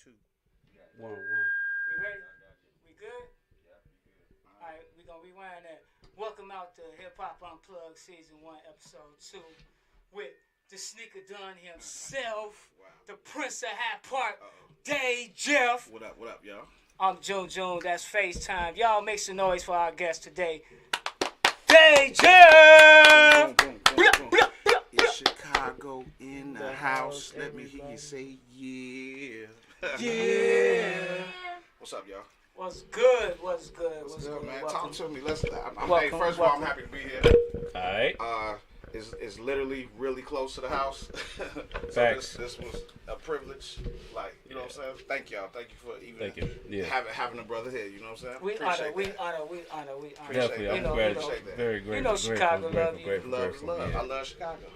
2. One. We ready? We good? All right, we gonna rewind that. Welcome out to Hip Hop Unplugged Season 1, Episode 2, with the Sneaker Don himself, Wow. the Prince of Hyde Park, Jeff. What up, y'all? I'm June. That's FaceTime. Y'all make some noise for our guest today, Jeff. Boom, boom, boom, boom. It's Chicago in the house. Let me hear you say yeah. Yeah. What's up, y'all? What's good, man? Welcome. Talk to me. Hey, first of all, I'm happy to be here. All right. It's literally really close to the house. So Facts. this was a privilege. Like, you know what I'm saying? Thank y'all. Thank you for even having a brother here. You know what I'm saying? We honor. Definitely, I'm very grateful. You know Chicago love you. Love. I love Chicago.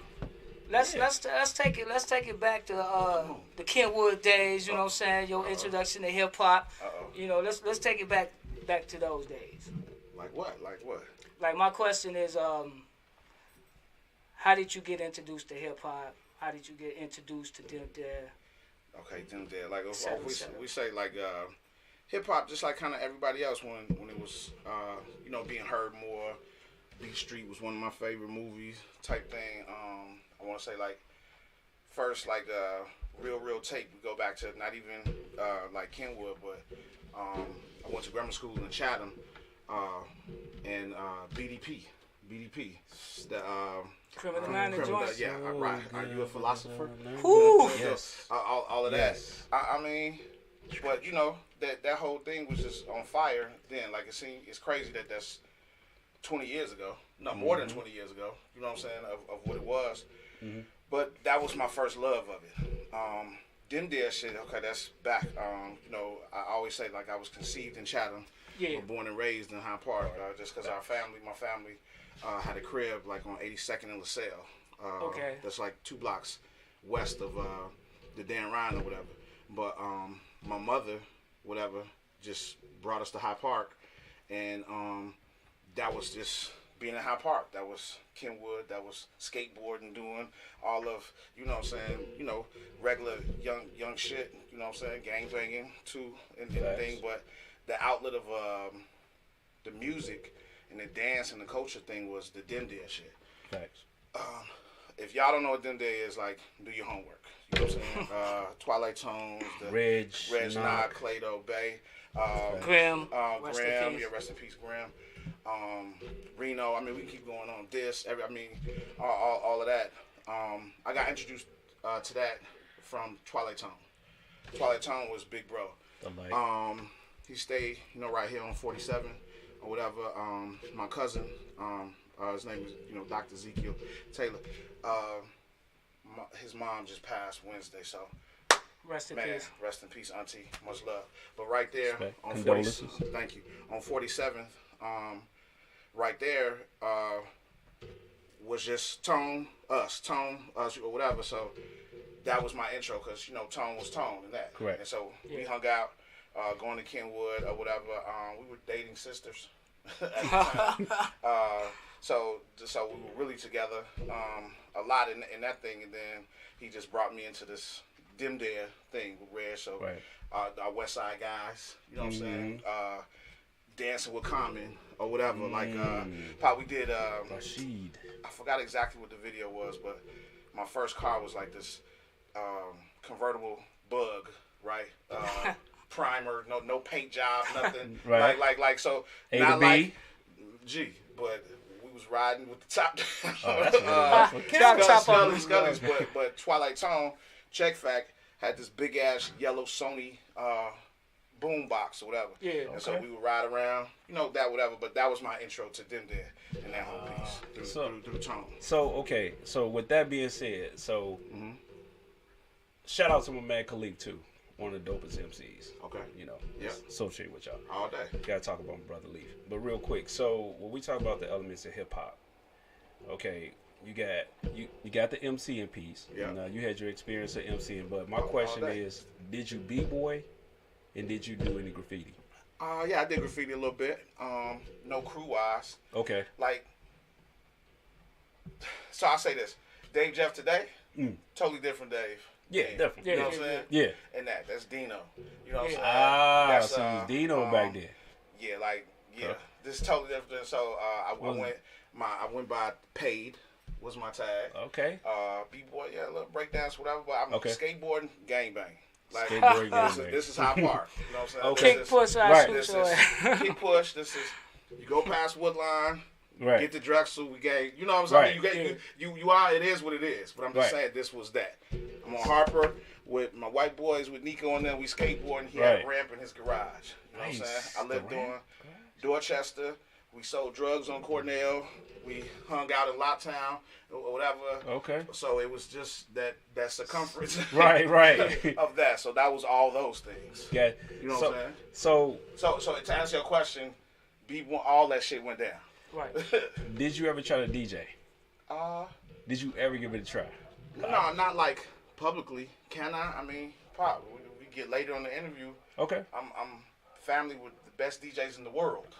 Let's take it back to the Kenwood days. You know what I'm saying? Your introduction to hip hop. You know, let's take it back to those days. Like what? Like my question is, how did you get introduced to hip hop? How did you get introduced to them there? Okay, them there. Like we say like hip hop, just like kind of everybody else when it was being heard more. Beat Street was one of my favorite movies type thing. I want to say like first like real tape. We go back to not even like Kenwood, but I went to grammar school in Chatham and BDP. The Criminal Minded Joints. Yeah, right. Are you a philosopher? Whoo! Yes. All of that. I mean, but you know that whole thing was just on fire then. Like it's crazy that that's 20 years ago. No, more than 20 years ago. You know what I'm saying? Of what it was. Mm-hmm. But that was my first love of it. Them there shit. Okay, that's back. I always say like I was conceived in Chatham. Yeah. But born and raised in Hyde Park. Just because my family. Had a crib like on 82nd and LaSalle. Okay. That's like 2 blocks west of the Dan Ryan or whatever. But my mother, just brought us to Hyde Park, and that was just being in Hyde Park. That was Kenwood. That was skateboarding, doing all of regular young shit. You know what I'm saying? Gang banging too, and everything. But the outlet of the music. And the dance and the culture thing was the Dim Day shit. Facts. If y'all don't know what Dim Day is, like, do your homework. You know what I'm saying? Twilight Tones, the Reg Knock, Clado, Bay, Graham, rest in peace, Graham. Reno. I mean, we can keep going on. All of that. I got introduced to that from Twilight Tone. Twilight Tone was Big Bro. He stayed, right here on 47. Or whatever. My cousin, his name is Dr. Ezekiel Taylor. His mom just passed Wednesday, so rest in peace. Rest in peace, Auntie. Much love. But right there on 47th, thank you. On 47th, right there was just Tone, us, or whatever. So that was my intro, because Tone was Tone and that. Correct. And so we hung out. Going to Kenwood or whatever. We were dating sisters at the time. So we were really together a lot in that thing, and then he just brought me into this Dim Dare thing with Red. So our West Side guys, you know what I'm saying? Dancing with Common or whatever. Like we did. Rashid. I forgot exactly what the video was, but my first car was like this convertible Bug, right? Primer, no paint job, nothing. Right. Like so. A not to B. like G, but we was riding with the top down. Scully's, but Twilight Tone, check fact, had this big ass yellow Sony boom box or whatever. Yeah. And so we would ride around, that whatever. But that was my intro to Dim There and that whole piece through Tone. So with that being said, shout out to my man Khalif too. One of the dopest MCs. Okay. Associated with y'all. All day. Gotta talk about my brother Leaf. But real quick, so when we talk about the elements of hip hop, okay, you got the MCing piece. Yeah. You had your experience of MCing, but my question is, did you b-boy and did you do any graffiti? Yeah, I did graffiti a little bit. No crew wise. Okay. Like, so I'll say this. Dave Jeff today, totally different Dave Yeah, definitely. You know what I'm saying? Yeah. And that's Dino. You know what I'm saying? That's, so it was Dino back then. Yeah, this is totally different. So I went by Paid was my tag. Okay. B-boy, a little breakdance, whatever. But I'm skateboarding, gangbang. Like skateboarding, gangbang. This is Hyde Park. You know what I'm saying? Okay. Kick push, This is kick push. This is you go past Woodline. Right. Get the Drexel, we gave. You know what I'm saying? Right. You are. It is what it is. But I'm just saying this was that. I'm on Harper with my white boys with Nico and them. We skateboarding. He had a ramp in his garage. You know what I'm saying? I lived on Dorchester. We sold drugs on Cornell. We hung out in Locktown or whatever. Okay. So it was just that circumference. Right. of that. So that was all those things. Yeah. You know what I'm saying? So to answer your question, all that shit went down. Right. Did you ever try to DJ? Did you ever give it a try? No, not like publicly. Can I? I mean, probably. We get later on the interview. Okay. I'm family with the best DJs in the world.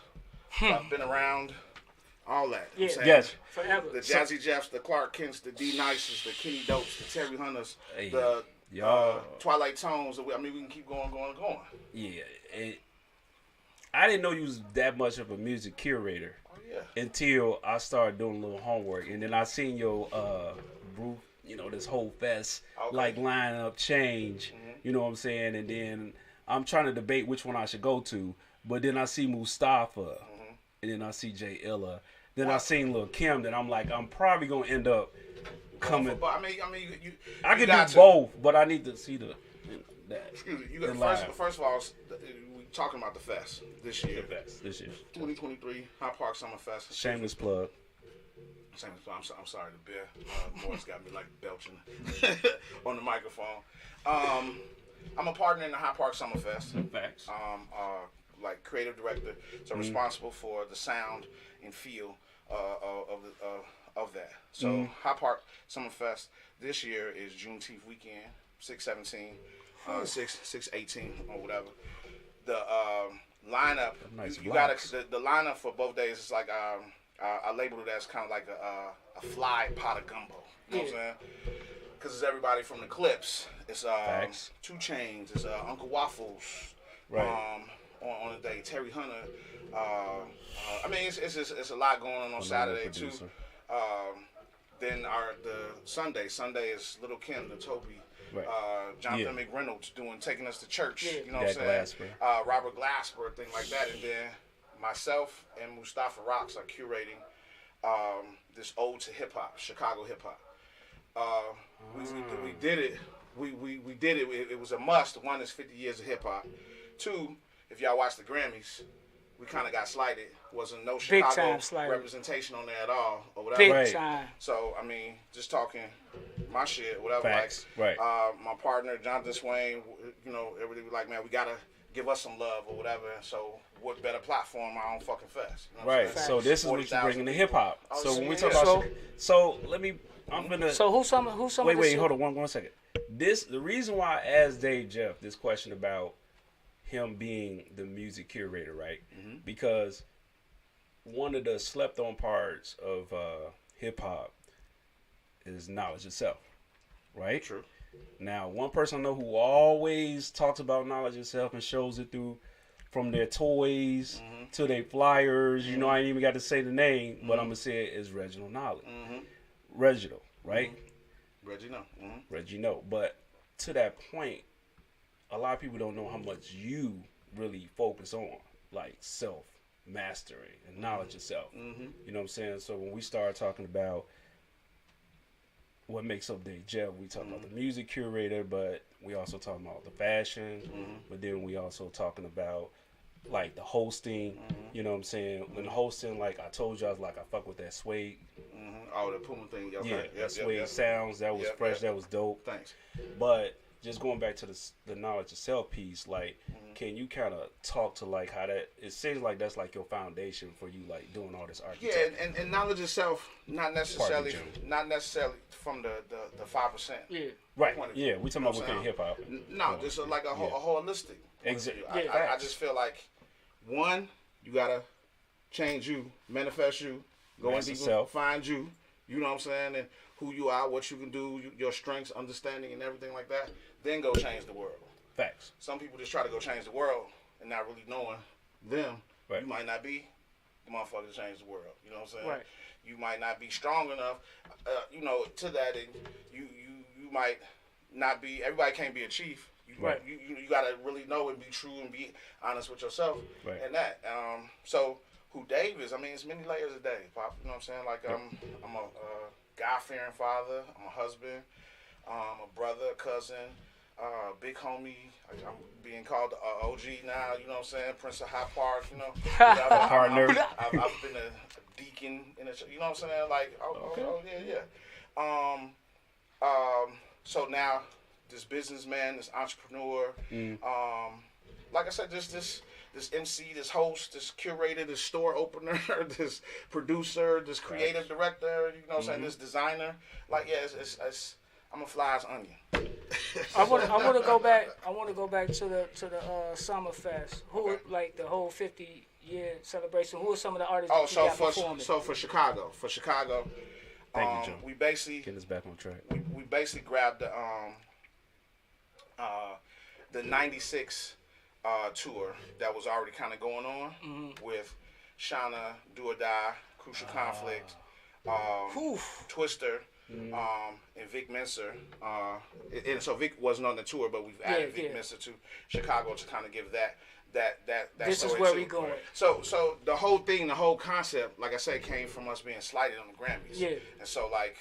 So I've been around all that. Yeah. Yes. Forever. The Jazzy Jeffs, the Clark Kents, the D Nices, the Kenny Dopes, the Terry Hunters, Hey, the y'all. Twilight Tones. I mean, we can keep going. Yeah. I didn't know you was that much of a music curator. Yeah. Until I started doing a little homework, and then I seen your this whole fest like lineup change. You know what I'm saying? And then I'm trying to debate which one I should go to, but then I see Mustafa, and then I see Jay Illa, then I seen Lil Kim. That I'm like, I'm probably gonna end up coming. But I mean, I can do both, but I need to see that. Excuse me. You got first of all. We talking about the fest this year. 2023 Hyde Park Summer Fest. Shameless plug. I'm sorry, the beer. Morris got me like belching on the microphone. I'm a partner in the Hyde Park Summer Fest. Facts. Like creative director, so responsible for the sound and feel of that. So Hyde Park Summer Fest this year is Juneteenth weekend, 6/17, 6/18 or whatever. The lineup, you got the lineup for both days is like I labeled it as kind of like a fly pot of gumbo. You know what I'm saying? Because it's everybody from the Clips. It's 2 Chainz. It's Uncle Waffles. Right. On the day, Terry Hunter. I mean, it's a lot going on Saturday too. Then the Sunday is Little Kim, the Toby. Right. Jonathan McReynolds taking us to church. Yeah. You know what I'm saying? Robert Glasper, thing like that. And then myself and Mustafa Rocks are curating this ode to hip hop, Chicago hip hop. We did it. We did it. It was a must. One is 50 years of hip hop. 2, if y'all watch the Grammys, we kind of got slighted. Wasn't no Chicago representation on there at all, or whatever. Big time. So I mean, just talking my shit, whatever. Facts. Right. My partner Jonathan Swain, everybody was like, man, we gotta give us some love or whatever. So what better platform our own fucking fest? You know right. So this is what you're bringing to hip hop. So when we talk about So who's some wait, hold on one second. The reason why I asked Dave Jeff this question about him being the music curator, right? Because one of the slept on parts of hip hop is knowledge itself, right? True. Now, one person I know who always talks about knowledge itself and shows it through from their toys to their flyers. You know, I ain't even got to say the name, but I'm gonna say it is Reginald Knowledge. Reginald, right? Reggie No. But to that point, a lot of people don't know how much you really focus on, like self-mastery and knowledge of self. You know what I'm saying? So when we start talking about what makes up Dave Jeff, we talk about the music curator, but we also talking about the fashion, but then we also talking about like the hosting, you know what I'm saying? When hosting, like I told you, I was like, I fuck with that suede. Oh, the Puma thing. Okay. Yeah, that suede sounds, that was fresh, that was dope. Thanks. But just going back to the knowledge of self piece, like, can you kind of talk to like how that? It seems like that's like your foundation for you, like doing all this architecture. Yeah, and knowledge of self, not necessarily from the 5%. Yeah. Right. Yeah, we talking about within hip hop. No, just like a holistic. Exactly. I just feel like one, you gotta change you, manifest you, go in deeper, find you. you know what I'm saying, and who you are, what you can do, your strengths, understanding, and everything like that, then go change the world. Facts. Some people just try to go change the world and not really knowing them. Right. You might not be the motherfucker to change the world. You know what I'm saying? Right. You might not be strong enough, you know, to that, and you might not be. Everybody can't be a chief. Right. You gotta really know and be true and be honest with yourself. Right. And that. So who Dave is? I mean, it's many layers of Dave. Pop. You know what I'm saying? Like I'm a God-fearing father. I'm a husband. A brother, a cousin. Big homie, I'm being called OG now, you know what I'm saying? Prince of Hyde Park, you know. I've been a deacon in a, you know what I'm saying? Like, so now, this businessman, this entrepreneur, like I said, this MC, this host, this curator, this store opener, this producer, this creative director, you know what I'm saying? This designer, like, yeah, it's I'm a fly as onion. I want to go back. I want to go back to the Summer Fest. Who like the whole 50-year celebration? Who are some of the artists that you got performing? So for Chicago, Thank you, John. We basically get us back on track. We basically grabbed the '96 tour that was already kind of going on with Shauna, Do or Die, Crucial Conflict, Twister. And Vic Mensa, and so Vic wasn't on the tour, but we've added Vic Mensa to Chicago to kind of give that. This is where we going. So the whole thing, the whole concept, like I said, came from us being slighted on the Grammys. Yeah. And so like,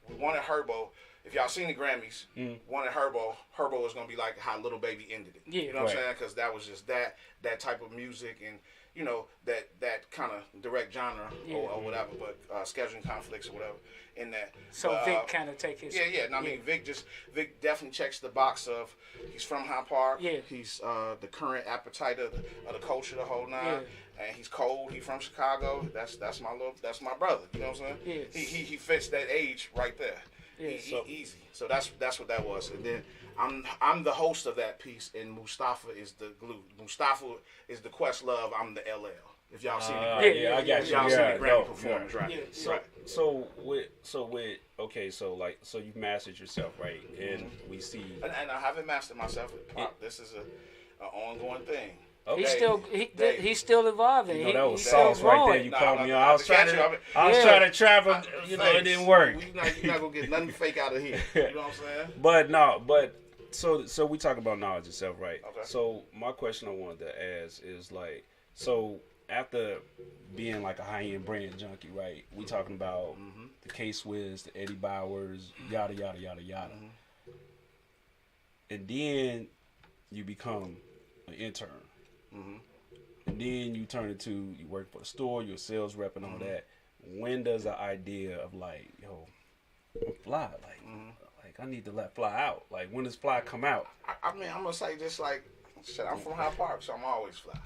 we wanted Herbo. If y'all seen the Grammys, wanted Herbo. Herbo was gonna be like how Little Baby ended it. Yeah. You know what I'm saying? Because that was just that type of music and. You know, that kind of direct genre or whatever, but scheduling conflicts or whatever in that. So Vic kind of take his... Yeah. No, I mean, Vic definitely checks the box of he's from Hyde Park. Yeah. He's the current appetite of the culture, the whole nine. Yeah. And he's cold. He's from Chicago. That's my brother. You know what I'm saying? Yeah. He fits that age right there. Yeah. Easy. So that's what that was. And then I'm the host of that piece, and Mustafa is the glue. Mustafa is the Questlove. I'm the LL. If y'all see the Grammy, I got you. Y'all see the Grammy performance, right? Yeah. So you've mastered yourself, right? And we see. And I haven't mastered myself. This is an ongoing thing. Okay. He's still evolving. You know, that was sauce right there. You called me on. I was trying to travel. You know, it didn't work. You're not gonna get nothing fake out of here. You know what I'm saying? But so we talk about knowledge itself, right? Okay. So my question I wanted to ask is like, so after being like a high-end brand junkie, right? We talking about the K-Swiss, the Eddie Bowers, yada yada yada yada, and then you become an intern. And then you turn into, you work for a store, you're a sales rep and all that. When does the idea of like, yo, I'm fly, like I need to let fly out. Like, when does fly come out? I mean, I'm gonna say just like, shit, I'm from Hyde Park, so I'm always fly.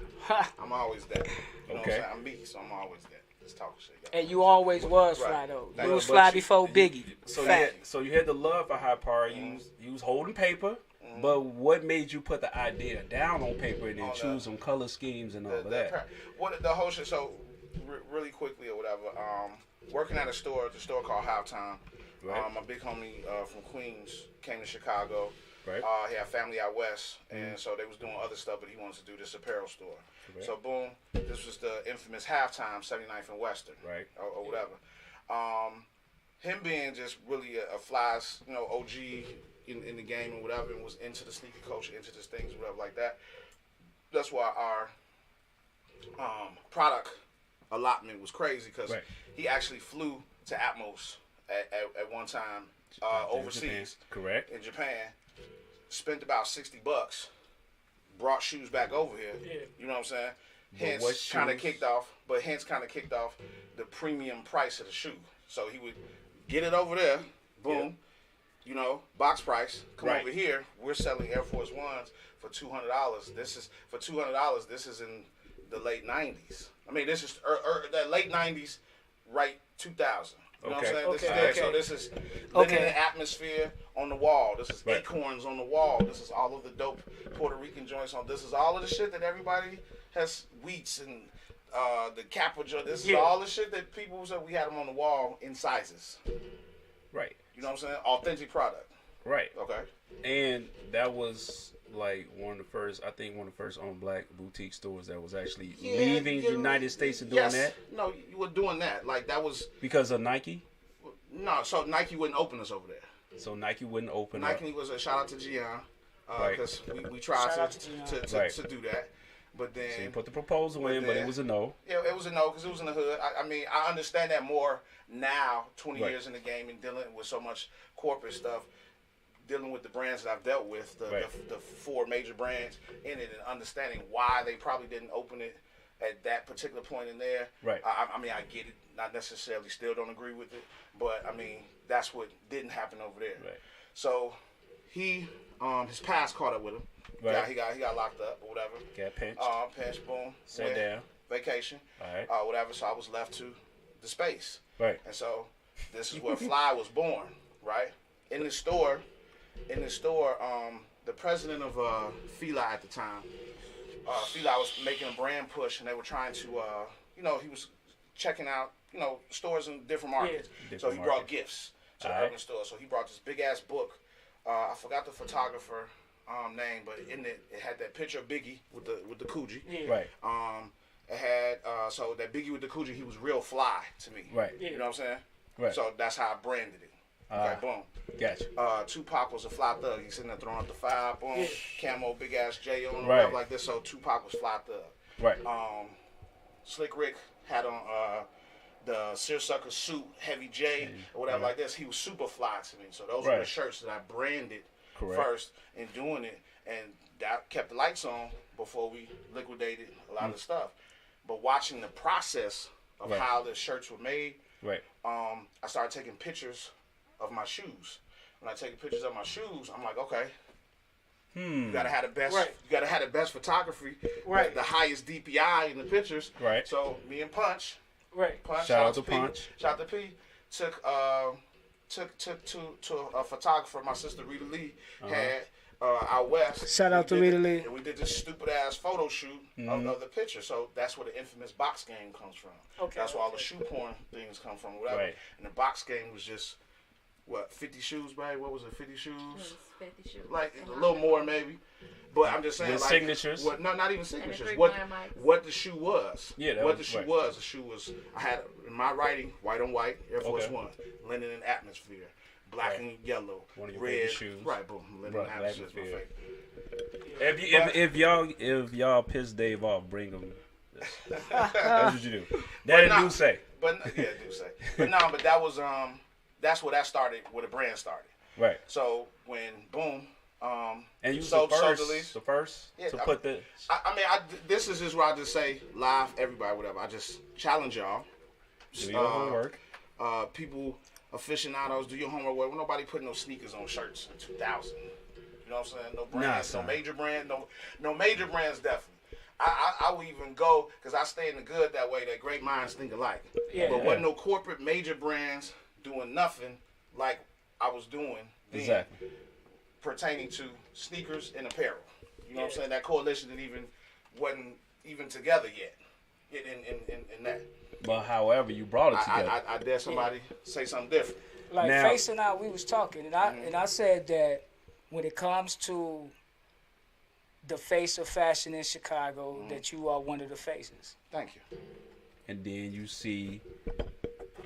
I'm always that. You know what I'm saying? I'm me, so I'm always that. Just talking shit. And you always was fly though. You was fly before Biggie. So you had the love for Hyde Park. You was holding paper. But what made you put the idea down on paper and then choose some color schemes and all of that? The whole shit. So really quickly or whatever. Working at the store called Halftime. Right. My big homie from Queens came to Chicago. Right. He had family out west, and so they was doing other stuff, but he wanted to do this apparel store. Right. So boom, this was the infamous Halftime, 79th and Western. Right. Or whatever. Him being just really a flies, OG. In the game and whatever, and was into the sneaker culture, into these things, whatever like that. That's why our product allotment was crazy because he actually flew to Atmos at one time overseas. Correct. In Japan, spent about $60, brought shoes back over here. Yeah. You know what I'm saying? Hence kind of kicked off the premium price of the shoe. So he would get it over there, boom. Yeah. Box price. Come over here. We're selling Air Force Ones for $200. This is for $200. This is in the late '90s. I mean, this is the late '90s, right? 2000. You know what I'm saying? So this is living in the atmosphere on the wall. This is acorns on the wall. This is all of the dope Puerto Rican joints on. This is all of the shit that everybody has wheats and the Kappa joint. This is all the shit that people said we had them on the wall in sizes. Right. You know what I'm saying? Authentic product. Right. Okay. And that was like one of the first on black boutique stores that was actually leaving the United States and doing that. No, you were doing that. Like that was because of Nike. No, so Nike wouldn't open us over there. So Nike wouldn't open. Nike was a shout out to Djing, because we tried to do that. But then so you put the proposal in, but it was a no. Yeah, it was a no because it was in the hood. I mean, I understand that more now, 20 years in the game and dealing with so much corporate stuff, dealing with the brands that I've dealt with, the 4 major brands in it, and understanding why they probably didn't open it at that particular point in there. Right. I mean, I get it. Not necessarily still don't agree with it, but I mean, that's what didn't happen over there. Right. So he, his past caught up with him. Right. Yeah, he got locked up or whatever. Got pinched. Pinched, boom. Sat down. Vacation. All right. Whatever. So I was left to the space. Right. And so this is where Fly was born. Right. In the store, the president of Fila at the time, Fila was making a brand push, and they were trying to, he was checking out, stores in different markets. Yeah. So he brought gifts to the urban store. So he brought this big ass book. I forgot the photographer name, but in it had that picture of Biggie with the Coogee. Yeah. Right. It had so that Biggie with the Coogee, he was real fly to me. Right. You know what I'm saying? Right. So that's how I branded it. Okay, boom. Gotcha. Tupac was a fly thug. He's sitting there throwing up the 5, boom. Camo, big ass J on, right. like this. So Tupac was fly thug. Right. Slick Rick had on the Seersucker suit, Heavy J, or whatever like this. He was super fly to me. So those were the shirts that I branded first in doing it, and that kept the lights on before we liquidated a lot of stuff. But watching the process of how the shirts were made, I started taking pictures of my shoes. When I take pictures of my shoes, I'm like, okay, you gotta have the best. You gotta have the best photography, the highest DPI in the pictures. Right. So me and Punch, Shout out to Punch. Shout out to P. Took to a photographer. My sister Rita Lee had out west. Shout out to Rita Lee. And we did this stupid ass photo shoot of the picture. So that's where the infamous box game comes from. Okay. That's where all the shoe porn things come from, whatever. Right. And the box game was just 50 shoes, right? What was it? 50 shoes? It was 50 shoes. Like a little more maybe. But I'm just saying, with like signatures. Not even signatures. What the shoe was. Yeah, what the shoe was. The shoe was. I had in my writing, white on white, Air Force One, linen and atmosphere, black and yellow, one of your red favorite shoes. Right, boom, linen and atmosphere is my favorite. If y'all piss Dave off, bring him. That's what you do. That do say. But do say. But no, but that was that's where that started. Where the brand started. Right. So when boom. And you sold the first to put the. This is just where I just say live, everybody, whatever. I just challenge y'all. Do your homework. People, aficionados, do your homework. Well, nobody put no sneakers on shirts in 2000. You know what I'm saying? No brands, no major brand, no major brands. Definitely. I would even go because I stay in the good that way. That great minds think alike. But wasn't no corporate major brands doing nothing like I was doing then. Exactly. Pertaining to sneakers and apparel. You know what I'm saying? That coalition wasn't even together yet in that. But however, you brought it together. I dare somebody say something different. Like Face and I, we was talking, and I said that when it comes to the face of fashion in Chicago, that you are one of the faces. Thank you. And then you see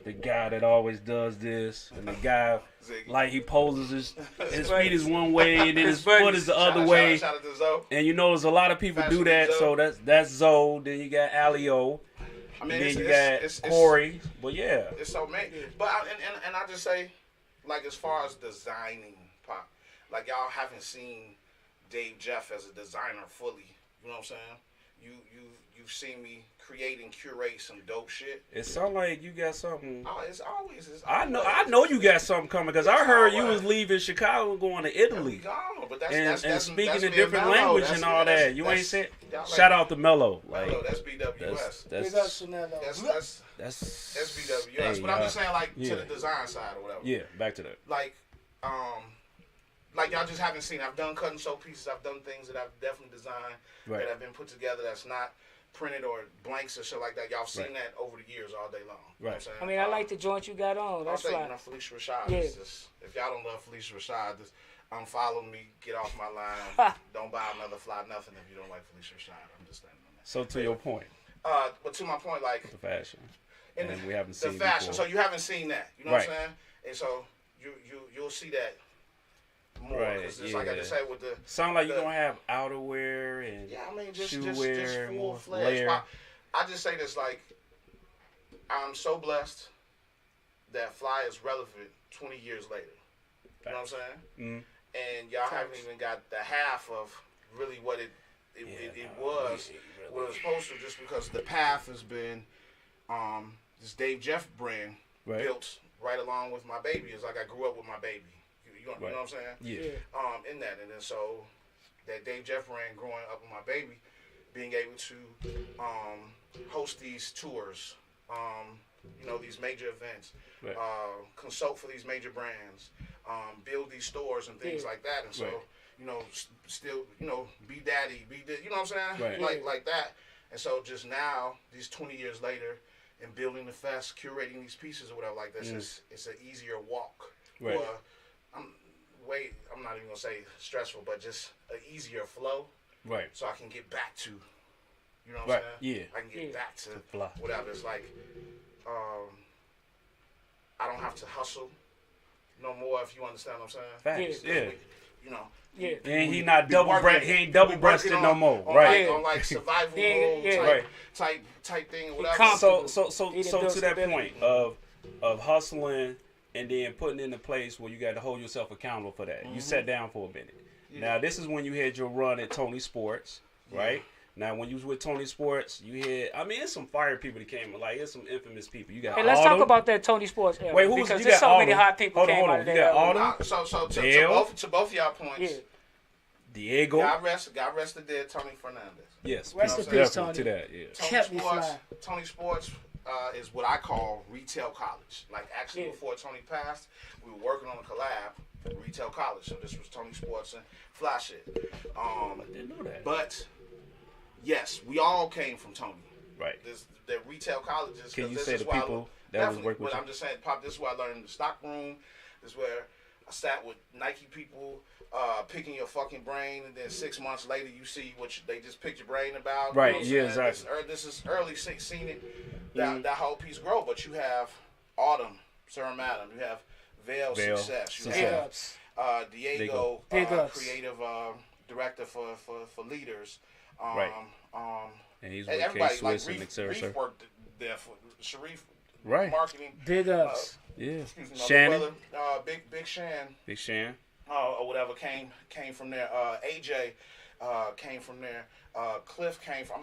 the guy that always does this, and the guy like he poses his feet is one way, and then his foot is the other way. Shout out to Zoe. And you notice a lot of people do that. So that's Zoe. Then you got Alio. I mean, then you got Corey. But yeah, it's so many. But I just say, like as far as designing pop, like y'all haven't seen Dave Jeff as a designer fully. You know what I'm saying? You've seen me create and curate some dope shit. It sounds like you got something. Oh, it's always. I know you got something coming because I heard you was leaving Chicago and going to Italy. But that's speaking a different language and all that. You ain't said. Shout out to Mello. Mello, that's BWS. That's BWS. But I'm just saying, like to the design side or whatever. Yeah, back to that. Like y'all just haven't seen. I've done cut and sew pieces. I've done things that I've definitely designed that have been put together. That's not printed or blanks and shit like that. Y'all seen that over the years all day long. You know what I'm saying? I mean, I like the joint you got on. That's right. right. You know, Felicia Rashad. If y'all don't love Felicia Rashad, just unfollow me, get off my line. Don't buy another fly nothing if you don't like Felicia Rashad. I'm just standing on that. So to your point. But to my point, like the fashion. And we haven't seen the fashion. Before. So you haven't seen that. You know what I'm saying? And so you'll see that more. Right. It's like I just said with the. Sound like you're gonna have outerwear and just shoewear, full fledged. I just say this, like, I'm so blessed that fly is relevant 20 years later. You know what I'm saying? Mm-hmm. And y'all haven't even got the half of really what it was supposed to, just because the path has been this Dave Jeff brand built right along with my baby. It's like I grew up with my baby. You know what I'm saying? Yeah. In that, and then so that Dave Jeff brand growing up with my baby, being able to host these tours, these major events, consult for these major brands, build these stores and things like that, and so still be daddy, you know what I'm saying, like that, and so just now these 20 years later, and building the fest, curating these pieces or whatever like this, it's an easier walk. Right. Or, I'm not even gonna say stressful, but just an easier flow. Right. So I can get back to, you know what I'm saying? Yeah. I can get back to fly. Whatever. It's like, I don't have to hustle no more, if you understand what I'm saying. Facts. Yeah. And he not he ain't double breasted no more. Right. On like survival mode type thing, whatever. So to that point of hustling and then putting into place where you got to hold yourself accountable for that. You sat down for a minute. Now this is when you had your run at Tony Sports, right? Now when you was with Tony Sports, you had it's some fire people that came, like it's some infamous people. You got let's talk about that Tony Sports era. Wait, because there's so many hot people came out of there. You got Autumn. So to both y'all points. Diego. God rest the dead Tony Fernandez. Yes. Rest in peace, Tony. To that, Tony Sports is what I call retail college. Like actually before Tony passed, we were working on a collab, retail college. So this was Tony Sports and Fly Shit. I didn't know that. But yes, we all came from Tony. Right. The retail colleges. Can you say the people that was working with you? I'm just saying, Pop, this is where I learned in the stock room. This is where I sat with Nike people, picking your fucking brain, and then 6 months later you see what they just picked your brain about. Right, you know exactly. This is early seeing it, that whole piece grow. But you have Autumn, Sir Madam, you have Veil Success, you have Diego, creative director for leaders. And he's with everybody, K-Swiss like and Reef worked there for Sharif. Marketing. Big ups. Shannon. Big Shan. Big Shan. Or whatever came from there. AJ came from there. Cliff came from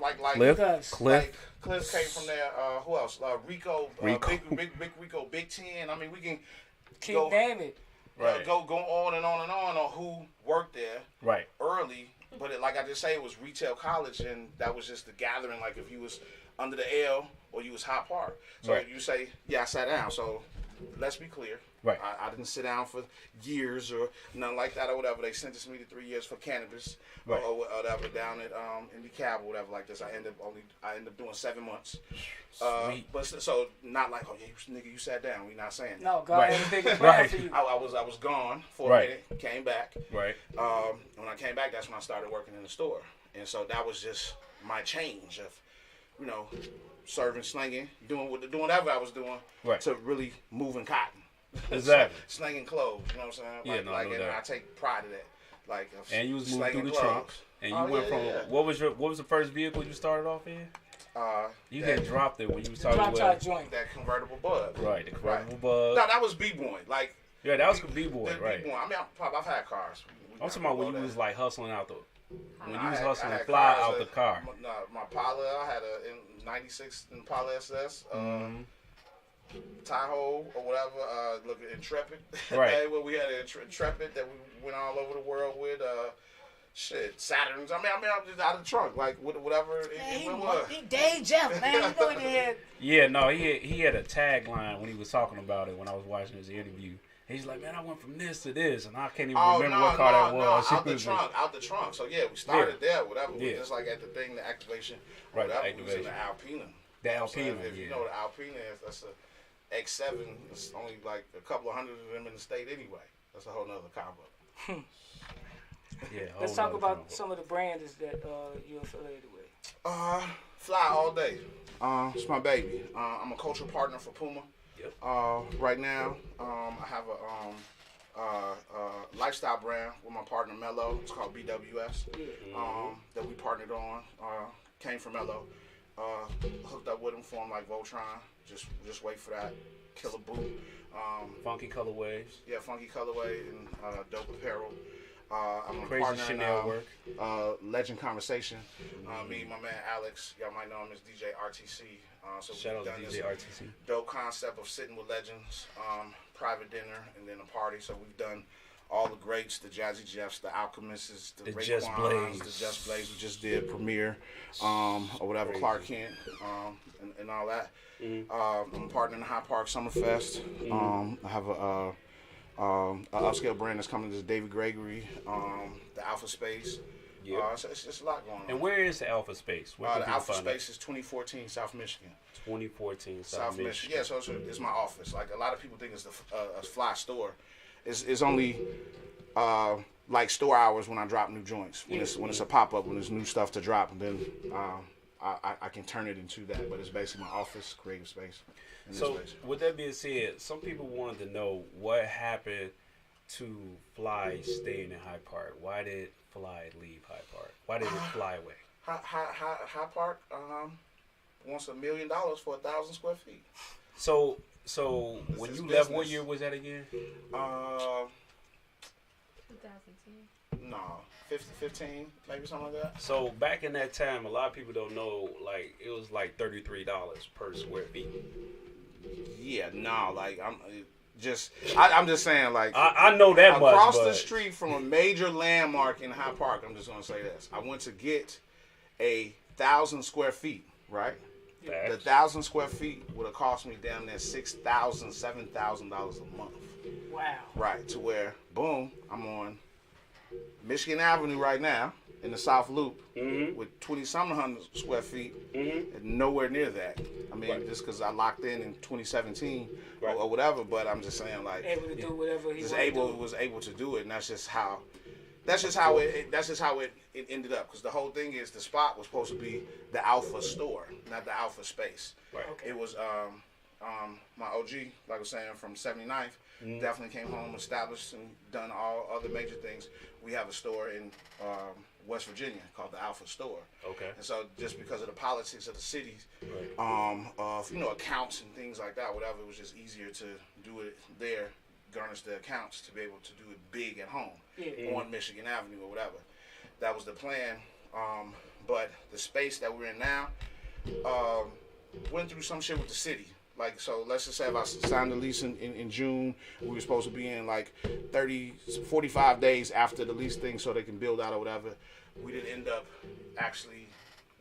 Cliff came from there. Who else? Rico. Big Rico. Big 10. I mean, we can keep naming. Right. Go on and on and on who worked there. Right. Early, but like I just say, it was retail college, and that was just the gathering. Like if you was under the L or you was Hyde Park. So you say, I sat down. So let's be clear. Right. I didn't sit down for years or nothing like that or whatever. They sentenced me to 3 years for cannabis or whatever down at in the cab or whatever like this. I ended up doing 7 months. But so not like, you sat down. We not saying that. No, God had a bigger plan for you. I was gone for a minute. Came back. Right. When I came back, that's when I started working in the store, and so that was just my change of, serving, slinging, doing whatever I was doing to really moving cotton. Exactly. Slinging clothes, you know what I'm saying? And I take pride in that. Like, and you was moving through the trunk, and you went from what was the first vehicle you started off in? You had dropped it when you was talking about that convertible Bug. Right, the convertible Bug. No, that was B-Boy. Like, that was B-Boy, right? B-Boy. I mean, I've had cars. I'm talking about when you was like hustling out when you was hustling fly out the car. No, my Impala, I had a 96 Impala SS. Tahoe or whatever, look at Intrepid. Right. Where we had an Intrepid that we went all over the world with. Saturns. I mean, I'm just out of the trunk, like whatever it was. Dave Jeff, man, you know what he had. Yeah, no, he had a tagline when he was talking about it when I was watching his interview. He's like, man, I went from this to this, and I can't even remember what car that was. Out the trunk. So yeah, we started there, whatever. Yeah. Just like at the thing, the activation, right? whatever. Activation. We was in the Alpina. The Alpina, if you know what the Alpina is, that's a X7. It's only like a couple of hundred of them in the state anyway. That's a whole nother combo. Yeah. Let's talk about some of the brands that you're affiliated with. Fly all day. It's my baby. I'm a cultural partner for Puma. Yep. Right now, I have a lifestyle brand with my partner Mello. It's called BWS. That we partnered on. Came from Mello. Hooked up with him, formed like Voltron. Just wait for that killer boot. Funky colorways. Yeah, funky colorway and dope apparel. I'm a Crazy partner Chanel in work. Legend Conversation. Me and my man Alex, y'all might know him as DJ RTC. So Shout out to DJ RTC. Dope concept of sitting with legends, private dinner, and then a party. So we've done all the greats, the Jazzy Jeffs, the Alchemists, the Just Blaze. The Just Blaze. We just did Premiere, or whatever, Crazy. Clark Kent, and all that. I'm a partner in the Hyde Park Summerfest. I have a upscale brand that's coming to David Gregory, the Alpha Space. Yeah. So it's just a lot going on. And where is the Alpha Space? The Alpha Space is 2014 South Michigan. 2014 South Michigan. Yeah, so it's my office. Like a lot of people think it's a fly store. It's only like store hours when I drop new joints. When it's a pop up, when there's new stuff to drop, and then I can turn it into that. But it's basically my office, creative space. So with that being said, some people wanted to know what happened to Fly staying in Hyde Park. Why did Fly leave Hyde Park? Why did it fly away? Hyde Park wants $1 million for 1,000 square feet. So when you left, what year was that again? 2010. No, 15, maybe something like that. So back in that time, a lot of people don't know, like, it was like $33 per square feet. Yeah, no, like I'm just saying, like I know that much. Across the street from a major landmark in Hyde Park, I'm just gonna say this. I went to get 1,000 square feet, right? Facts. The 1,000 square feet would have cost me damn near $6,000, $7,000 a month. Wow. Right, to where, boom, I'm on Michigan Avenue right now in the South Loop with 20-something square feet, and nowhere near that. I mean, just because I locked in 2017 or whatever, but I'm just saying, like, Able to do whatever he was able to do it, and that's just how it ended up. Because the whole thing is, the spot was supposed to be the Alpha store, not the Alpha Space. Right. Okay. It was my OG, like I was saying, from 79th. Definitely came home, established, and done all other major things. We have a store in West Virginia called the Alpha Store. Okay. And so just because of the politics of the cities, of accounts and things like that, whatever, it was just easier to do it there, garnish the accounts to be able to do it big at home on Michigan Avenue or whatever. That was the plan. But the space that we're in now went through some shit with the city. Like, so let's just say if I signed the lease in June, we were supposed to be in like 45 days after the lease thing so they can build out or whatever. We did end up actually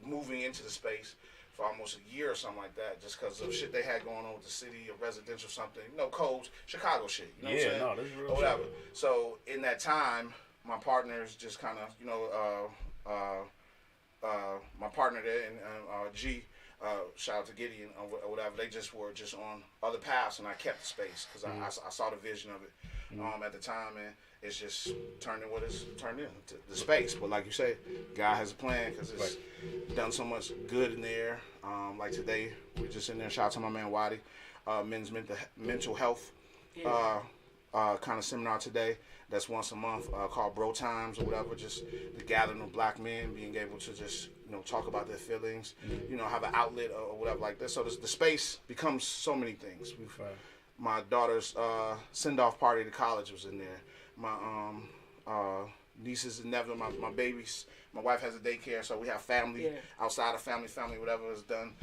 moving into the space for almost a year or something like that, just because of shit they had going on with the city, or residential something, codes, Chicago shit, you know what I'm saying? No, this is real or whatever. shit. So in that time, my partners just kind of, my partner there and G, shout out to Gideon or whatever, they just were just on other paths, and I kept the space because I saw the vision of it at the time, and it's just turned in what it's turned into the space. But like you say, God has a plan because it's done so much good in there. Like today, we're just in there. Shout out to my man Waddy, men's mental health kind of seminar today. That's once a month called Bro Times or whatever. Just the gathering of black men being able to just talk about their feelings, have an outlet or whatever like this. So the space becomes so many things. My daughter's send-off party to college was in there. My nieces and nephews, my babies. My wife has a daycare, so we have family outside of family, whatever is done.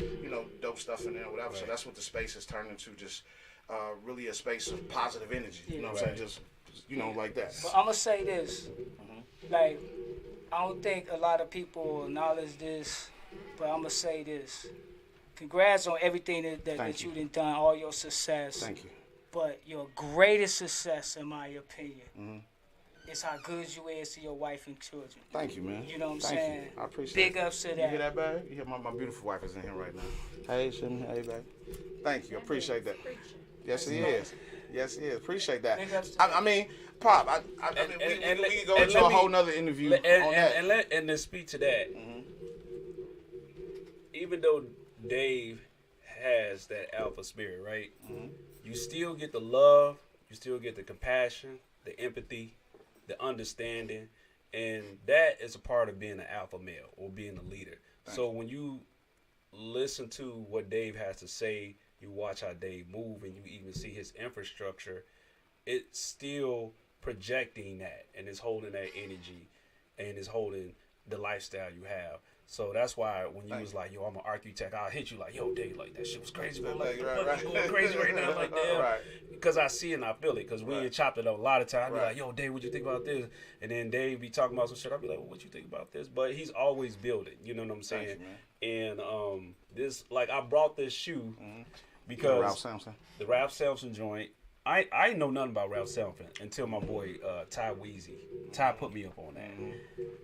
Dope stuff in there, whatever. Right. So that's what the space has turned into. Just really a space of positive energy. You know what I'm saying? Just like that. But I'm gonna say this, like, I don't think a lot of people acknowledge this, but I'm gonna say this. Congrats on everything that you done, all your success. Thank you. But your greatest success, in my opinion, is how good you is to your wife and children. Thank you, man. You know what I'm Thank saying? You. I appreciate Big it. ups to that. You hear that, babe? You hear my beautiful wife is in here right now. Hey, Shimmy. Hey, babe. Thank you. I appreciate that. Yes, he is. Yes, he is. Appreciate that. I mean, Pop, I mean, we can go into a whole nother interview on that. And to speak to that, even though Dave has that alpha spirit, right? You still get the love, you still get the compassion, the empathy, the understanding, and that is a part of being an alpha male or being a leader. So when you listen to what Dave has to say, you watch how Dave move, and you even see his infrastructure, it's still projecting that, and it's holding that energy, and it's holding the lifestyle you have. So that's why when you was like, yo, I'm an architect, I'll hit you like, yo, Dave, like, that shit was crazy, man. Like, going crazy right now, like, damn. Because I see it and I feel it, because we ain't chopped it up a lot of times. I be like, yo, Dave, what you think about this? And then Dave be talking about some shit. I be like, well, what you think about this? But he's always building, you know what I'm saying? And this, like, I brought this shoe because the Ralph Sampson joint, I ain't know nothing about Ralph Sampson until my boy Ty Weezy. Ty put me up on that.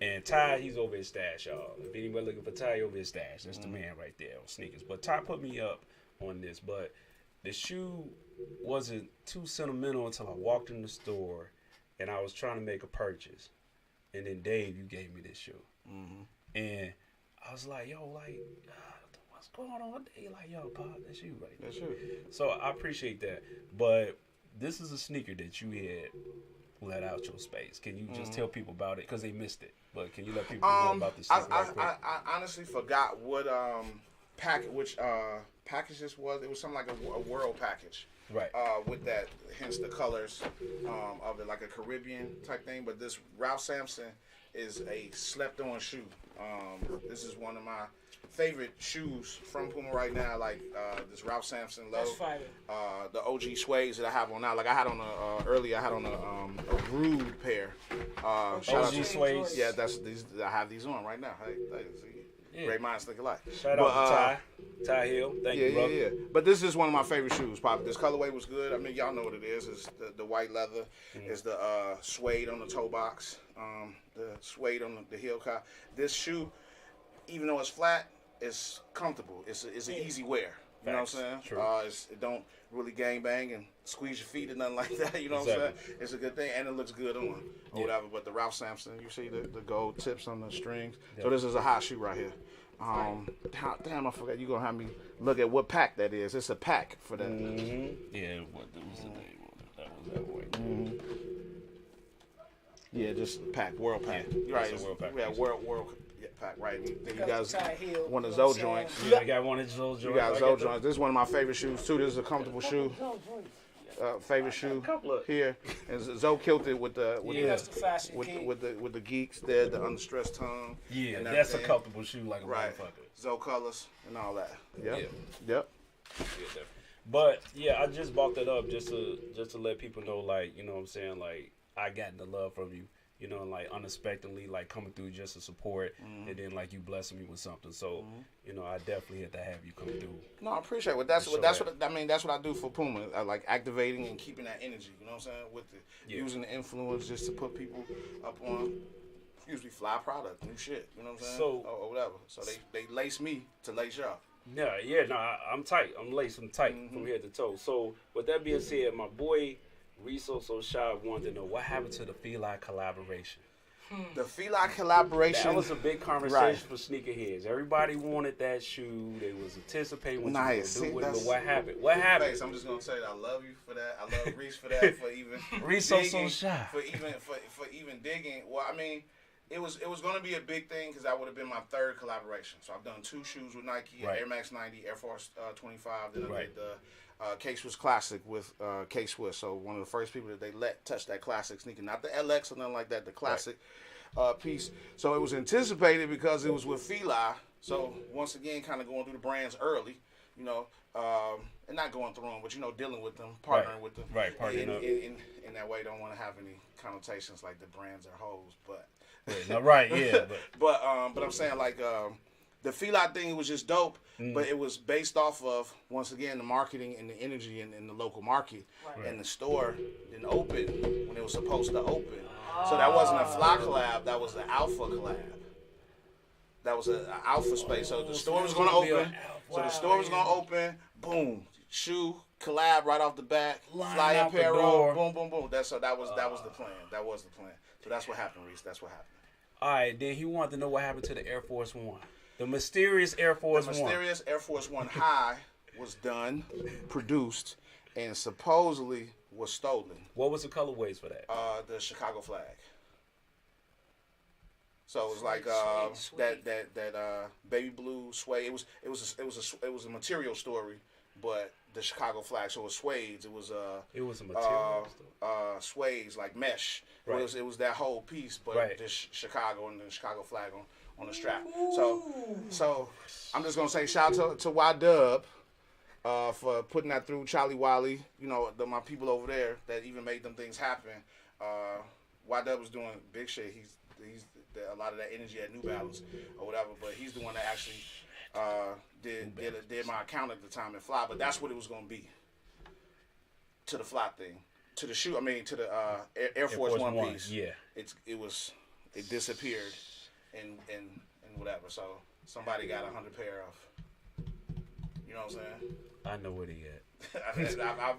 And Ty, he's over his stash, y'all. If anybody looking for Ty, over his stash. That's the man right there on sneakers. But Ty put me up on this. But the shoe wasn't too sentimental until I walked in the store and I was trying to make a purchase. And then Dave, you gave me this shoe. And I was like, yo, like, what's going on? They like, yo, Pop, that's you right there. That's you. So I appreciate that. But this is a sneaker that you had let out your space. Can you just tell people about it? Because they missed it. But can you let people know about this sneaker right quick? I honestly forgot what package this was. It was something like a world package. Right. With that, hence the colors of it, like a Caribbean type thing. But this Ralph Sampson is a slept-on shoe. This is one of my favorite shoes from Puma right now, like this Ralph Sampson low. That's fire. The OG suedes that I have on now. Like I had on earlier, I had on a Rude pair. OG suedes. Yeah, that's these. I have these on right now. Hey, see, great minds think alike. Shout out to Ty Hill. Thank you, brother. Yeah. But this is one of my favorite shoes, Pop. This colorway was good. I mean, y'all know what it is. It's the white leather. It's the suede on the toe box. The suede on the heel collar. This shoe, even though it's flat, it's comfortable. It's an easy wear. You know what I'm saying? True. It don't really gang bang and squeeze your feet or nothing like that. You know what I'm saying? It's a good thing, and it looks good on or whatever. But the Ralph Sampson, you see the gold tips on the strings. So this is a hot shoe right here. Damn, I forgot. You gonna have me look at what pack that is. It's a pack for that. Yeah, what was the name on it? That was that way. Yeah, just pack, world pack. Yeah, right, it's a world pack. Yeah, world pack, right. Then you guys Hill, one of Zoe joints. Yeah, I got one of those joints. You got Zoe joints. This is one of my favorite shoes too. This is a comfortable shoe. Favorite shoe here. And Zoe killed it with the geeks there, the understressed tongue. Yeah, that's a comfortable shoe like a motherfucker. Zoe colors and all that. Yep. Yeah, definitely. But yeah, I just brought that up just to let people know, like, you know what I'm saying, like, I got the love from you, you know, like unexpectedly, like coming through just to support, and then like you blessing me with something. So, you know, I definitely had to have you come through. No, I appreciate it. That's what I do for Puma. I like activating and keeping that energy. You know what I'm saying? With using the influence just to put people up on, fly product, new shit. You know what I'm saying? So or whatever. So they lace me to lace y'all. I'm tight. I'm laced. I'm tight from head to toe. So with that being said, my boy Riso So Shy wanted to know what happened to the Feli collaboration. The Feli collaboration. That was a big conversation for sneakerheads. Everybody wanted that shoe. They was anticipating what you were doing with it. But what happened? What happened? I'm just gonna say that I love you for that. I love Reese for that. For even Riso So Shy. For even digging. Well, I mean, it was gonna be a big thing because that would have been my third collaboration. So I've done 2 shoes with Nike: Air Max 90, Air Force 25. Then I did the K-Swiss Classic with K-Swiss. So one of the first people that they let touch that classic sneaker, not the LX or nothing like that, the classic piece. So it was anticipated because it was with Feli. So once again, kind of going through the brands early, you know, and not going through them, but you know, dealing with them, partnering with them. Right, partnering up. In that way, don't want to have any connotations like the brands are hoes, but. But but I'm saying like. the Feel-Out thing was just dope, but it was based off of, once again, the marketing and the energy in the local market. Right. And the store didn't open when it was supposed to open. So that wasn't a Fly collab, that was the Alpha collab. That was an Alpha space. So the store was going to open. So the store was going to open. Boom. Shoe collab right off the bat. Fly apparel. Boom, boom, boom. That was the plan. That was the plan. So that's what happened, Reese. That's what happened. All right. Then he wanted to know what happened to the Air Force One. The mysterious Air Force One. The mysterious Air Force One High was done, produced, and supposedly was stolen. What was the colorways for that? The Chicago flag. So it was like Sweet. that baby blue suede. It was a material story, but the Chicago flag. So it was suede. It was a material suede like mesh. Right. It was that whole piece, but right. this Chicago and the Chicago flag on the strap. So I'm just gonna say shout out to Y-Dub for putting that through. Charlie Wiley, my people over there that even made them things happen. Y-Dub was doing big shit. He's a lot of that energy at New Balance or whatever, but he's the one that actually did my account at the time in Fly. But that's what it was gonna be. To the Fly thing, to the shoe. I mean, to the Air Force One piece. Yeah, it disappeared, and whatever. So somebody got 100 pair of. You know what I'm saying? I know where he at.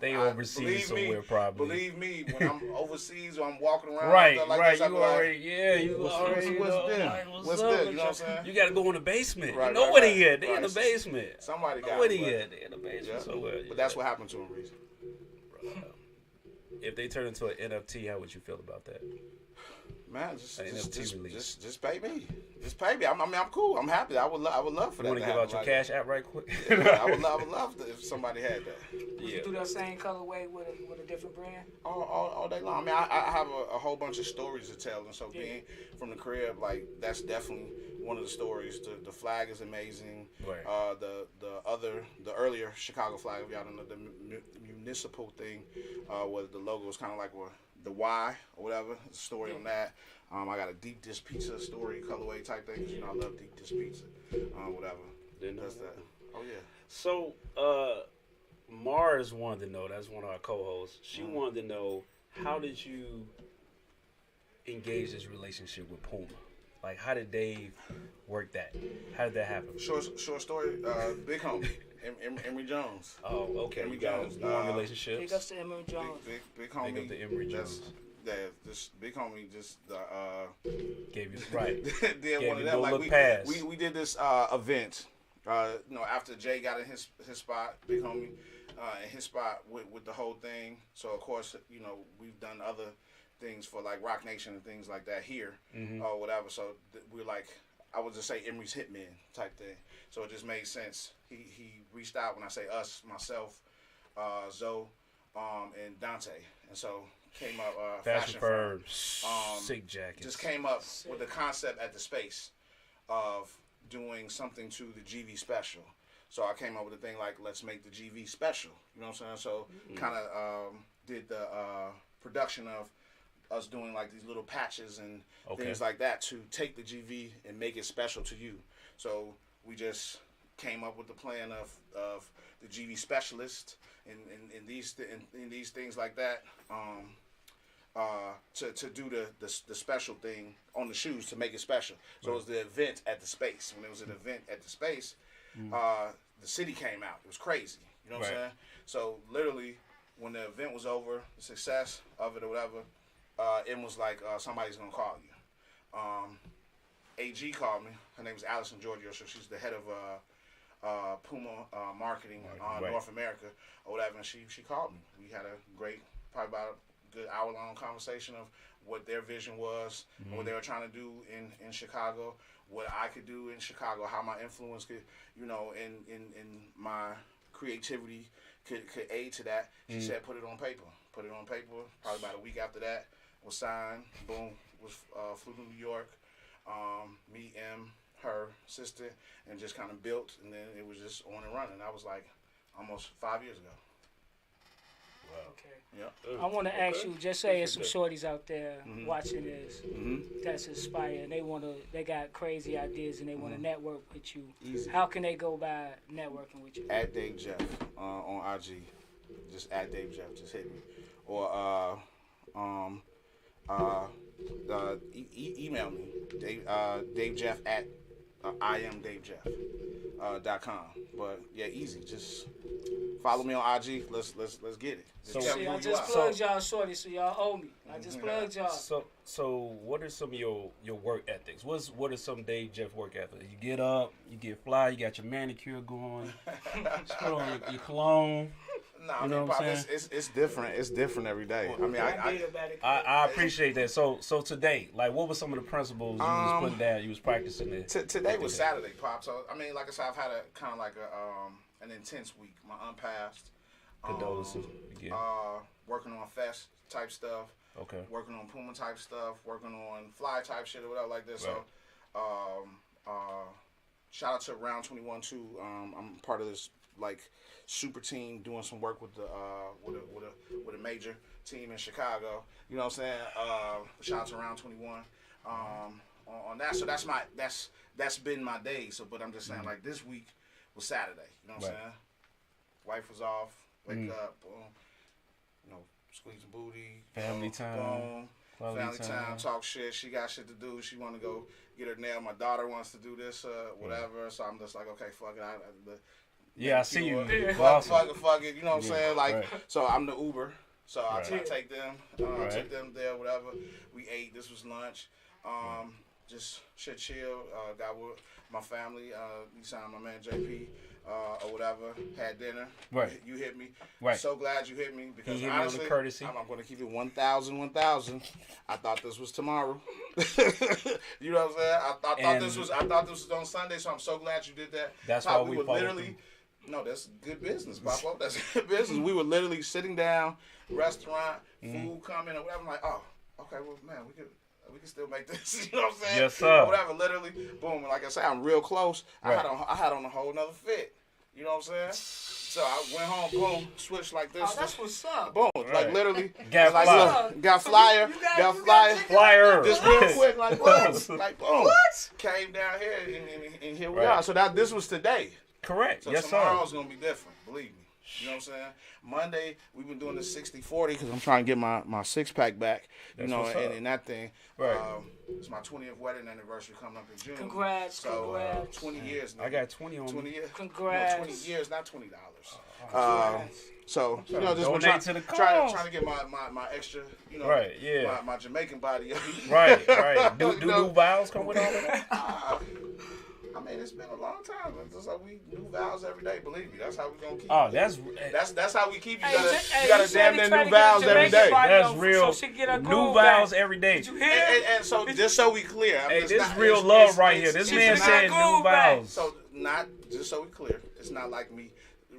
They overseas somewhere, probably. Believe me, when I'm overseas or I'm walking around, right. You already, what's good? What's good? You know what I'm saying? You got to go in the basement. Right, you know where they at? They in the basement. Somebody got where they at? They in the basement yeah. somewhere. But that's what happened to him, Reese. If they turn into an NFT, how would you feel about that? Man, just pay me. Just pay me. I'm cool. I'm happy. I would love for that. You want to give out your Cash App right quick? Yeah, I would love to, if somebody had that. Would you do that same colorway with a different brand? All day long. I mean, I have a whole bunch of stories to tell, and so being from the crib, like that's definitely one of the stories. The flag is amazing. Right. The earlier Chicago flag, if y'all don't know, the municipal thing, where the logo was kind of like the Y or whatever. The story on that. I got a deep dish pizza story, colorway type thing. 'Cause, I love deep dish pizza. Whatever. That's that. Oh yeah. So Mars wanted to know. That's one of our co-hosts. She wanted to know, how did you engage this relationship with Puma? Like, how did Dave work that? How did that happen? Short story. Big homie, Emory Jones. Oh, okay. Emory you got Jones. Warm relationships. Big ups to Emory Jones. Big homie. Big up to Emory Jones. This big homie just gave you right. did one of them. Like we did this event. After Jay got in his spot, big homie, in his spot with the whole thing. So of course, we've done other things for like Rock Nation and things like that here or whatever. So we're like, I would just say Emory's hitman type thing. So it just made sense. He reached out. When I say us, myself, Zoe, and Dante, and so came up fashion firm, sick jackets. Just came up with the concept at the space of doing something to the GV special. So I came up with a thing like, let's make the GV special. You know what I'm saying? So kind of did the production of us doing like these little patches and things like that to take the GV and make it special to you. So we just came up with the plan of the GV specialist and these things like that. To do the special thing on the shoes to make it special. So it was the event at the space. When it was an event at the space, the city came out. It was crazy. You know what I'm saying? So literally, when the event was over, the success of it or whatever, it was like somebody's gonna call you. AG called me. Her name is Allison Giorgio. So she's the head of Puma marketing North America or whatever. And she called me. We had a great, probably about good hour-long conversation of what their vision was, what they were trying to do in Chicago, what I could do in Chicago, how my influence could, in my creativity could aid to that. She said, put it on paper. Put it on paper. Probably about a week after that, was signed. Boom. Flew to New York. Me, her sister, and just kind of built, and then it was just on and running. That was like almost 5 years ago. Okay. Yeah. I want to ask you, just say there's some shorties out there watching this that's inspired, and they got crazy ideas, and they want to network with you. Easy. How can they go by networking with you? At Dave Jeff on IG. Just at Dave Jeff. Just hit me. Or email me. Dave Jeff at IamDaveJeff.com. But yeah, easy. Just follow me on IG. Let's get it. Just tell me who I you just are. plugged y'all shorty, so y'all owe me. I just plugged y'all. So what are some of your work ethics? What are some Dave Jeff work ethics? You get up, you get fly, you got your manicure going, put on your cologne. No, you know what I'm saying? It's different. It's different every day. I mean, I appreciate that. So today, like, what were some of the principles you was putting down? You was practicing it. Today was Saturday, Pop. So I mean, like I said, I've had a kind of like an intense week. My unpassed. Condolences. Working on fest type stuff. Okay. Working on Puma type stuff. Working on fly type shit or whatever like this. Right. So, shout out to Round 21 too. I'm part of this like super team doing some work with the with a major team in Chicago. You know what I'm saying? Shout out to Round 21 on that. So that's been my day. So, but I'm just saying like this week was Saturday. You know what I'm saying? Wife was off. Wake up, boom. You know, squeeze the booty. Family boom, time. Boom. Family time. Talk shit. She got shit to do. She want to go get her nail. My daughter wants to do this, whatever. So I'm just like, okay, fuck it. I see you. Fuck it. You know what I'm saying? Like, right. So I'm the Uber. So I take them. Right. Took them there, whatever. We ate. This was lunch. Just shit chill. Got with my family. We signed my man JP. Or whatever, had dinner. Right. You hit me. Right. So glad you hit me because he hit honestly, me with a courtesy. I'm going to keep it 1,000. I thought this was tomorrow. You know what I'm saying? I thought this was on Sunday. So I'm so glad you did that. That's Pop, why we were literally. No, that's good business, Papa. That's good business. We were literally sitting down, restaurant, food coming or whatever. I'm like, oh, okay, well, man, we can still make this. You know what I'm saying? Yes, sir. Or whatever. Literally, boom. And like I said, I'm real close. Right. I had on a whole nother fit. You know what I'm saying? So I went home, boom, switched like this. Oh, that's what's up. Boom, Right. like literally. Got like, flyer. look, got flyer. Got flyer. Flyer. Just real quick, like boom. Like boom. What? Came down here and here we Right. are. So this was today. Correct. So yes, sir. tomorrow's going to be different, believe me. You know what I'm saying? Monday, we've been doing the 60-40 because I'm trying to get my six-pack back. You That's know, what's up. and that thing. Right. It's my 20th wedding anniversary coming up in June. Congrats, So, congrats. 20 years. Nigga. I got 20 on 20 me. years. Congrats. No, 20 years, not $20. Congrats. So, you know, just Donate trying to the trying cause. to get my extra, you know, Right, yeah. my Jamaican body. Right. Do You know? new vows come with all of that? I mean, it's been a long time. It's like we new vows every day. Believe me, that's how we gonna keep. Oh, it. That's how we keep. You Hey, you gotta damn near new vows every day. That's real. So she get her New groove vows back. every day. Did you hear? And so, just so we clear, Hey, this is real love right here. This man it's said not new groove back. vows. So not just so we clear, it's not like me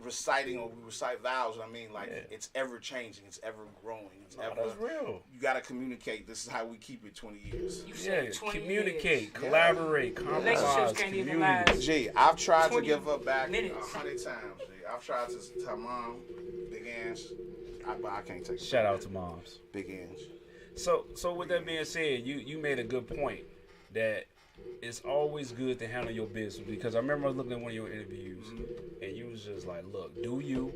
reciting or we recite vows. I mean, like it's ever changing, it's ever growing, it's ever. That's real. You gotta communicate. This is how we keep it 20 years. You said Yeah, 20 communicate, years. communicate, Relationships compromise, can't even community. last. Gee, I've tried to 20 give her back minutes. 100 times. G. I've tried to tell mom, big ends, but I can't take it. Shout out to moms. Big ends. So with that being said, you made a good point that it's always good to handle your business, because I remember I was looking at one of your interviews and you was just like, look, do you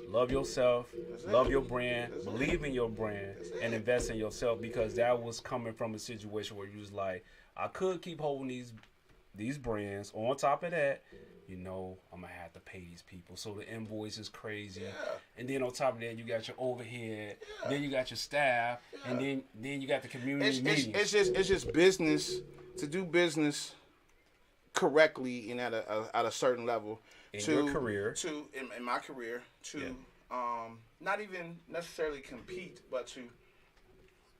love yourself, love your brand, believe in your brand, and invest in yourself, because that was coming from a situation where you was like, I could keep holding these brands. On top of that, you know, I'm gonna have to pay these people, so the invoice is crazy. And then on top of that, you got your overhead. Then you got your staff, and then you got the community meetings. It's just business, to do business correctly and at a certain level. In your career. In my career, not even necessarily compete, but to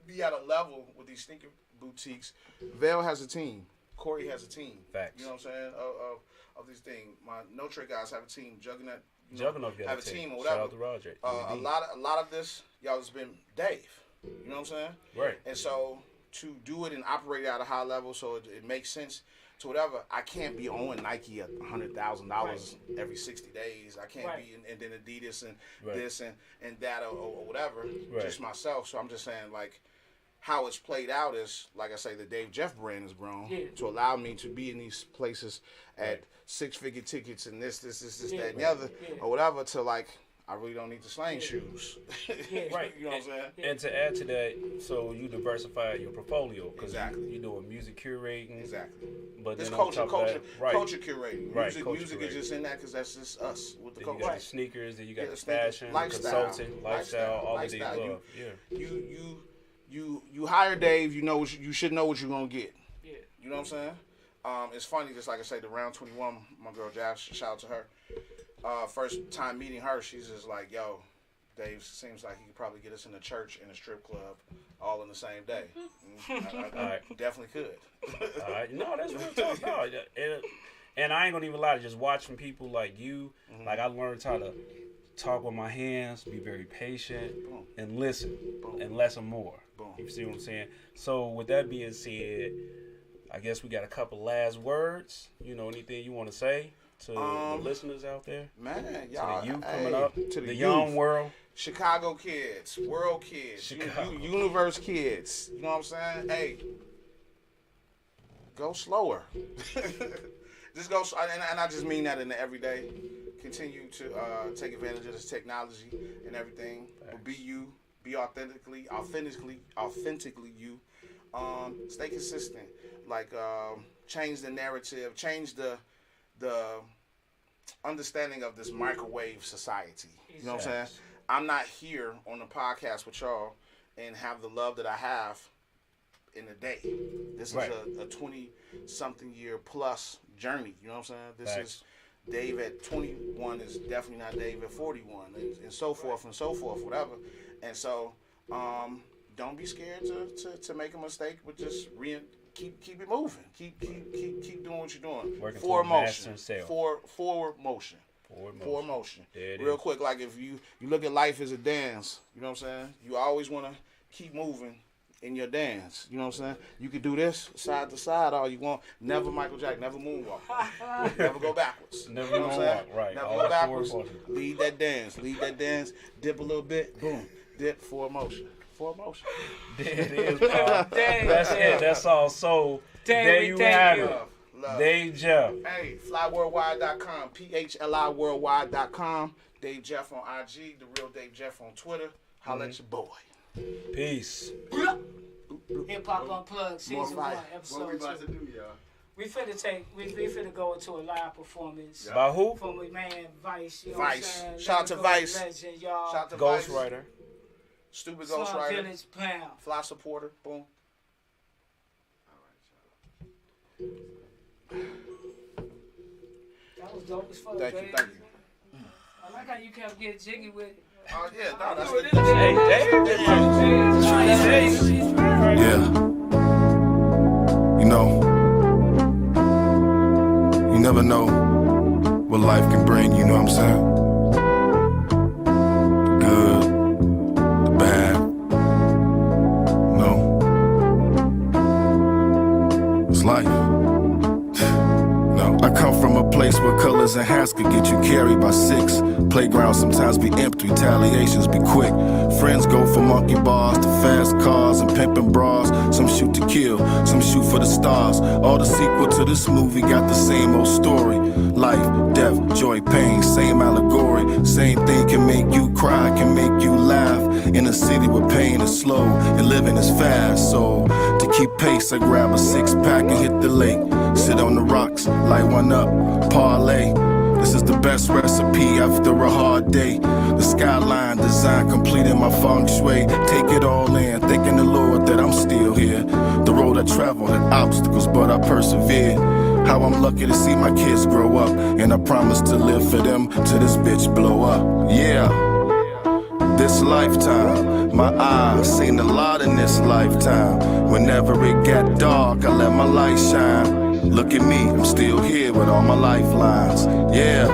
be at a level with these sneaker boutiques. Vail has a team. Corey has a team. Facts. You know what I'm saying? Of these things. My No Trick guys have a team. Juggernaut, have a team or whatever. Shout out to Roger. A lot of this, y'all, has been Dave. You know what I'm saying? Right. And so to do it and operate at a high level, so it makes sense. to whatever. I can't be owing Nike $100,000 every 60 days. I can't be and then Adidas and this and that or whatever. Just myself. So I'm just saying, like, how it's played out is, like I say, the Dave Jeff brand has grown to allow me to be in these places at 6-figure tickets and this, that, and the other, or whatever, to like, I really don't need the slang shoes. Right. You know what I'm saying? And to add to that, so you diversify your portfolio. Exactly. You're doing music curating. Exactly. But this then culture curating. Music is just in that because that's just us with the culture. You got the sneakers, then you got the fashion, consulting, lifestyle, all of the above. You hire Dave, you should know what you're gonna get. Yeah. You know what I'm saying? It's funny, just like I say, the Round 21, my girl Jazz, shout out to her. First time meeting her, she's just like, yo, Dave seems like he could probably get us in a church and a strip club all in the same day. I definitely could. No, that's real talk. No, and I ain't gonna even lie to just watching people like you. Like, I learned how to talk with my hands, be very patient, and listen, and less and more. You see what I'm saying? So with that being said, I guess we got a couple last words. You know, anything you want to say to the listeners out there? Man, y'all, to the youth coming up, to the young world. Chicago kids, world kids, universe kids. You know what I'm saying? Hey, go slower. Just go, and I just mean that in the everyday. Continue to take advantage of this technology and everything. But be you, be authentically you. Stay consistent. Like, change the narrative, change the understanding of this microwave society. You know what I'm saying? I'm not here on the podcast with y'all and have the love that I have in a day. This is a 20-something year plus journey. You know what I'm saying? This is Dave at 21 is definitely not Dave at 41, and so forth, whatever. And so, don't be scared to make a mistake, but just keep it moving. Keep doing what you're doing. Working Forward motion. Forward motion. Real quick, like if you look at life as a dance, you know what I'm saying? You always want to keep moving in your dance. You know what I'm saying? You can do this side to side all you want. Never Michael Jackson, never moonwalk. Never go backwards. Never you know what I'm saying? Right. Never go backwards. Lead that dance. Dip a little bit. Boom. Dip, forward motion. There it is, Paul. That's it. That's all. So, there you have it. Love. Dave Jeff. Hey, flyworldwide.com, phliworldwide.com. Dave Jeff on IG, the real Dave Jeff on Twitter. Holla at your boy. Peace. Hip Hop Unplugged Season 1, Episode 2. What we about to do, y'all? We finna go into a live performance. By who? From my man Vice. You know Vice. What I'm saying? Shout out to Vice. Legend, y'all. Shout out to Ghost Vice. Writer. Stupid Slum Ghost Writer. Village Pound. Fly supporter. Boom. That was dope as fuck. Thank you. I like how you kept getting jiggy with it. Oh, yeah, no, that's what it. Hey, Dave. Yeah. You know, you never know what life can bring, you know what I'm saying? The good, the bad. No. It's life. I come from a place where colors and hats could get you carried by 6. Playgrounds sometimes be empty, retaliations be quick. Friends go from monkey bars to fast cars and pimping bras. Some shoot to kill, some shoot for the stars. All the sequel to this movie got the same old story. Life, death, joy, pain, same allegory. Same thing can make you cry, can make you laugh. In a city where pain is slow and living is fast. So to keep pace, I grab a 6-pack and hit the lake. Sit on the rocks, light one up, parlay. This is the best recipe after a hard day. The skyline design completing my feng shui. Take it all in, thanking the Lord that I'm still here. The road I traveled had obstacles, but I persevered. How I'm lucky to see my kids grow up, and I promise to live for them till this bitch blow up. Yeah. This lifetime, my eyes seen a lot in this lifetime. Whenever it got dark, I let my light shine. Look at me, I'm still here with all my lifelines. Yeah,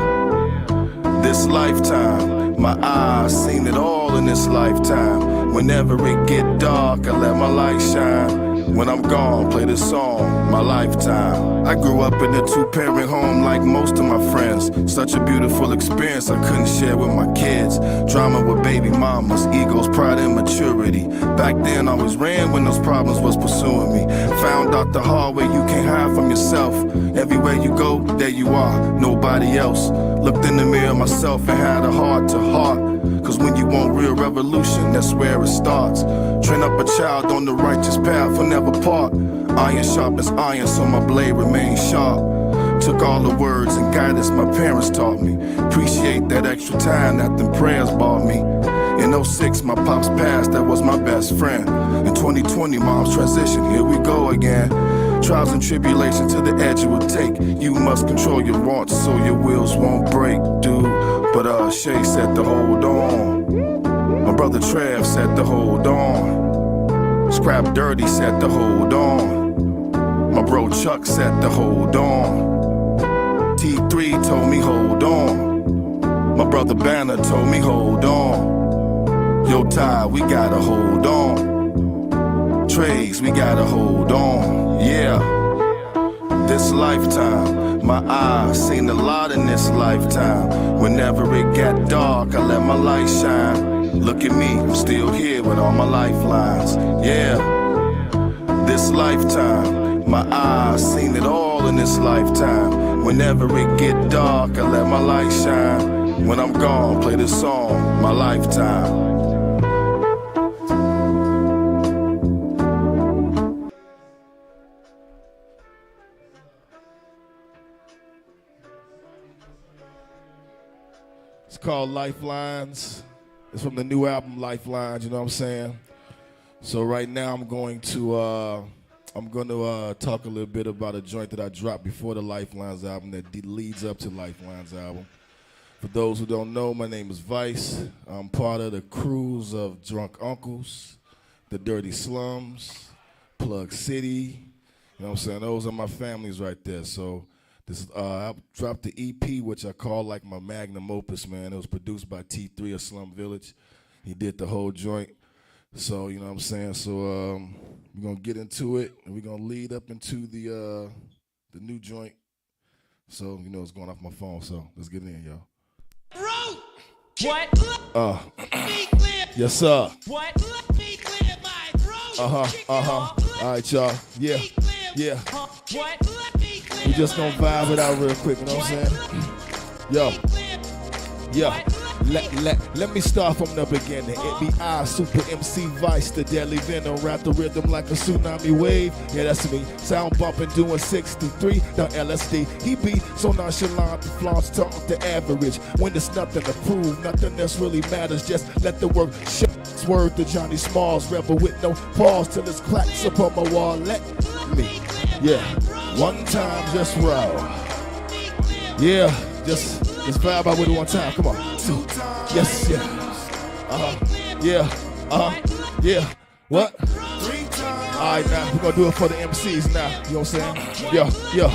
this lifetime, my eyes seen it all in this lifetime. Whenever it get dark, I let my light shine. When I'm gone, play this song, my lifetime. I grew up in a two-parent home like most of my friends. Such a beautiful experience I couldn't share with my kids. Drama with baby mamas, egos, pride, and maturity. Back then, I always ran when those problems was pursuing me. Found out the hard way you can't hide from yourself. Everywhere you go, there you are, nobody else. Looked in the mirror myself and had a heart-to-heart. Cause when you want real revolution, that's where it starts. Train up a child on the righteous path, will never part. Iron sharp as iron, so my blade remains sharp. Took all the words and guidance my parents taught me. Appreciate that extra time that them prayers bought me. In '06, my pops passed, that was my best friend. In 2020, mom's transition, here we go again. Trials and tribulations to the edge it will take. You must control your wants so your wheels won't break, dude. But Shay said to hold on. My brother Trev said to hold on. Scrap Dirty said to hold on. My bro Chuck said to hold on. T3 told me hold on. My brother Banner told me hold on. Yo Ty, we gotta hold on. Trays, we gotta hold on. Yeah, this lifetime, my eyes seen a lot in this lifetime. Whenever it got dark, I let my light shine. Look at me, I'm still here with all my lifelines. Yeah, this lifetime, my eyes seen it all in this lifetime. Whenever it get dark, I let my light shine. When I'm gone, play this song, my lifetime. It's called Lifelines. It's from the new album Lifelines, you know what I'm saying? So right now I'm going to talk a little bit about a joint that I dropped before the Lifelines album that leads up to Lifelines album. For those who don't know, my name is Vice. I'm part of the crews of Drunk Uncles, the Dirty Slums, Plug City. You know what I'm saying? Those are my families right there. So this I dropped the EP, which I call like my magnum opus, man. It was produced by T3 of Slum Village. He did the whole joint. So, you know what I'm saying? So we're going to get into it, and we're going to lead up into the new joint. So, you know, it's going off my phone, so let's get in, y'all. What? Yes, sir. What? All right, y'all. Yeah. What? We just gonna vibe it out real quick, you know what I'm saying? Yo. Let me start from the beginning. It be I, Super MC Vice, the deadly venom. Rap the rhythm like a tsunami wave. Yeah, that's me. Sound bumping, doing 63, the LSD. He be so nonchalant, the flaws talk the average. When there's nothing to prove, nothing else really matters. Just let the work show. Word to Johnny Smalls, rebel with no pause till it's clacks up on my wall. Let me, yeah, one time just roll. Yeah, just vibe out with it one time. Come on. Two. Yes, yeah. What? Alright, now we're gonna do it for the MCs now. You know what I'm saying? Yeah.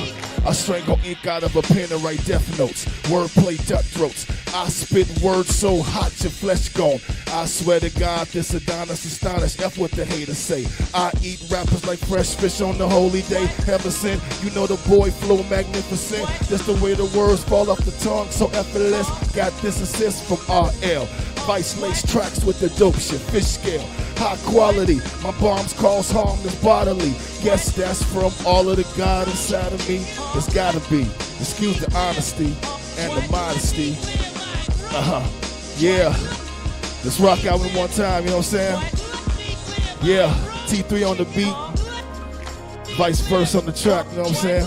I strangle ink out of a pen and write death notes. Wordplay duck throats. I spit words so hot your flesh gone. I swear to God, this Adonis astonished. F what the haters say. I eat rappers like fresh fish on the holy day. Heaven sent, you know the boy flow magnificent. Just the way the words fall off the tongue, so effortless. Got this assist from RL. Vice lace tracks with the dope shit, fish scale. High quality, my bombs cause harm that's bodily. Guess that's from all of the God inside of me. It's gotta be. Excuse the honesty and the modesty. Yeah. Let's rock out with one time, you know what I'm saying? Yeah, T3 on the beat. Vice versa on the track, you know what I'm saying?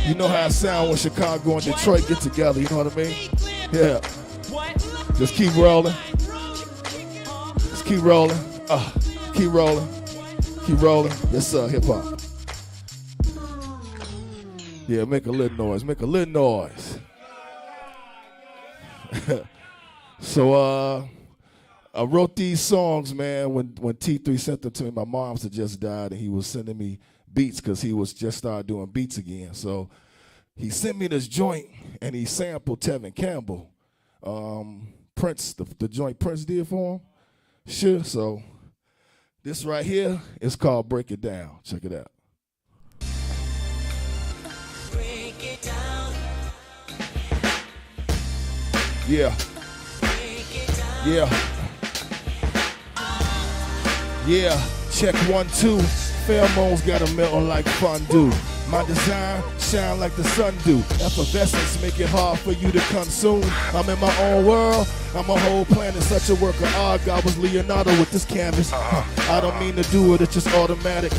You know how it sound when Chicago and Detroit get together, you know what I mean? Yeah. Just keep rolling. Just keep rolling. Keep rolling. Keep rolling. Yes, sir, hip hop. Yeah, make a little noise. Make a little noise. So I wrote these songs, man, when T3 sent them to me. My mom's had just died, and he was sending me beats because he was just started doing beats again. So he sent me this joint, and he sampled Tevin Campbell. Prince, the joint Prince did for him. Sure, so This right here is called Break It Down. Check it out. Break it down. Yeah. Break it down. Yeah. Yeah. Check 1, 2. Pheromones got 'em melting like fondue. My design shine like the sun do. Effervescence make it hard for you to consume. I'm in my own world. I'm a whole planet, such a work of art. God was Leonardo with this canvas. I don't mean to do it, it's just automatic.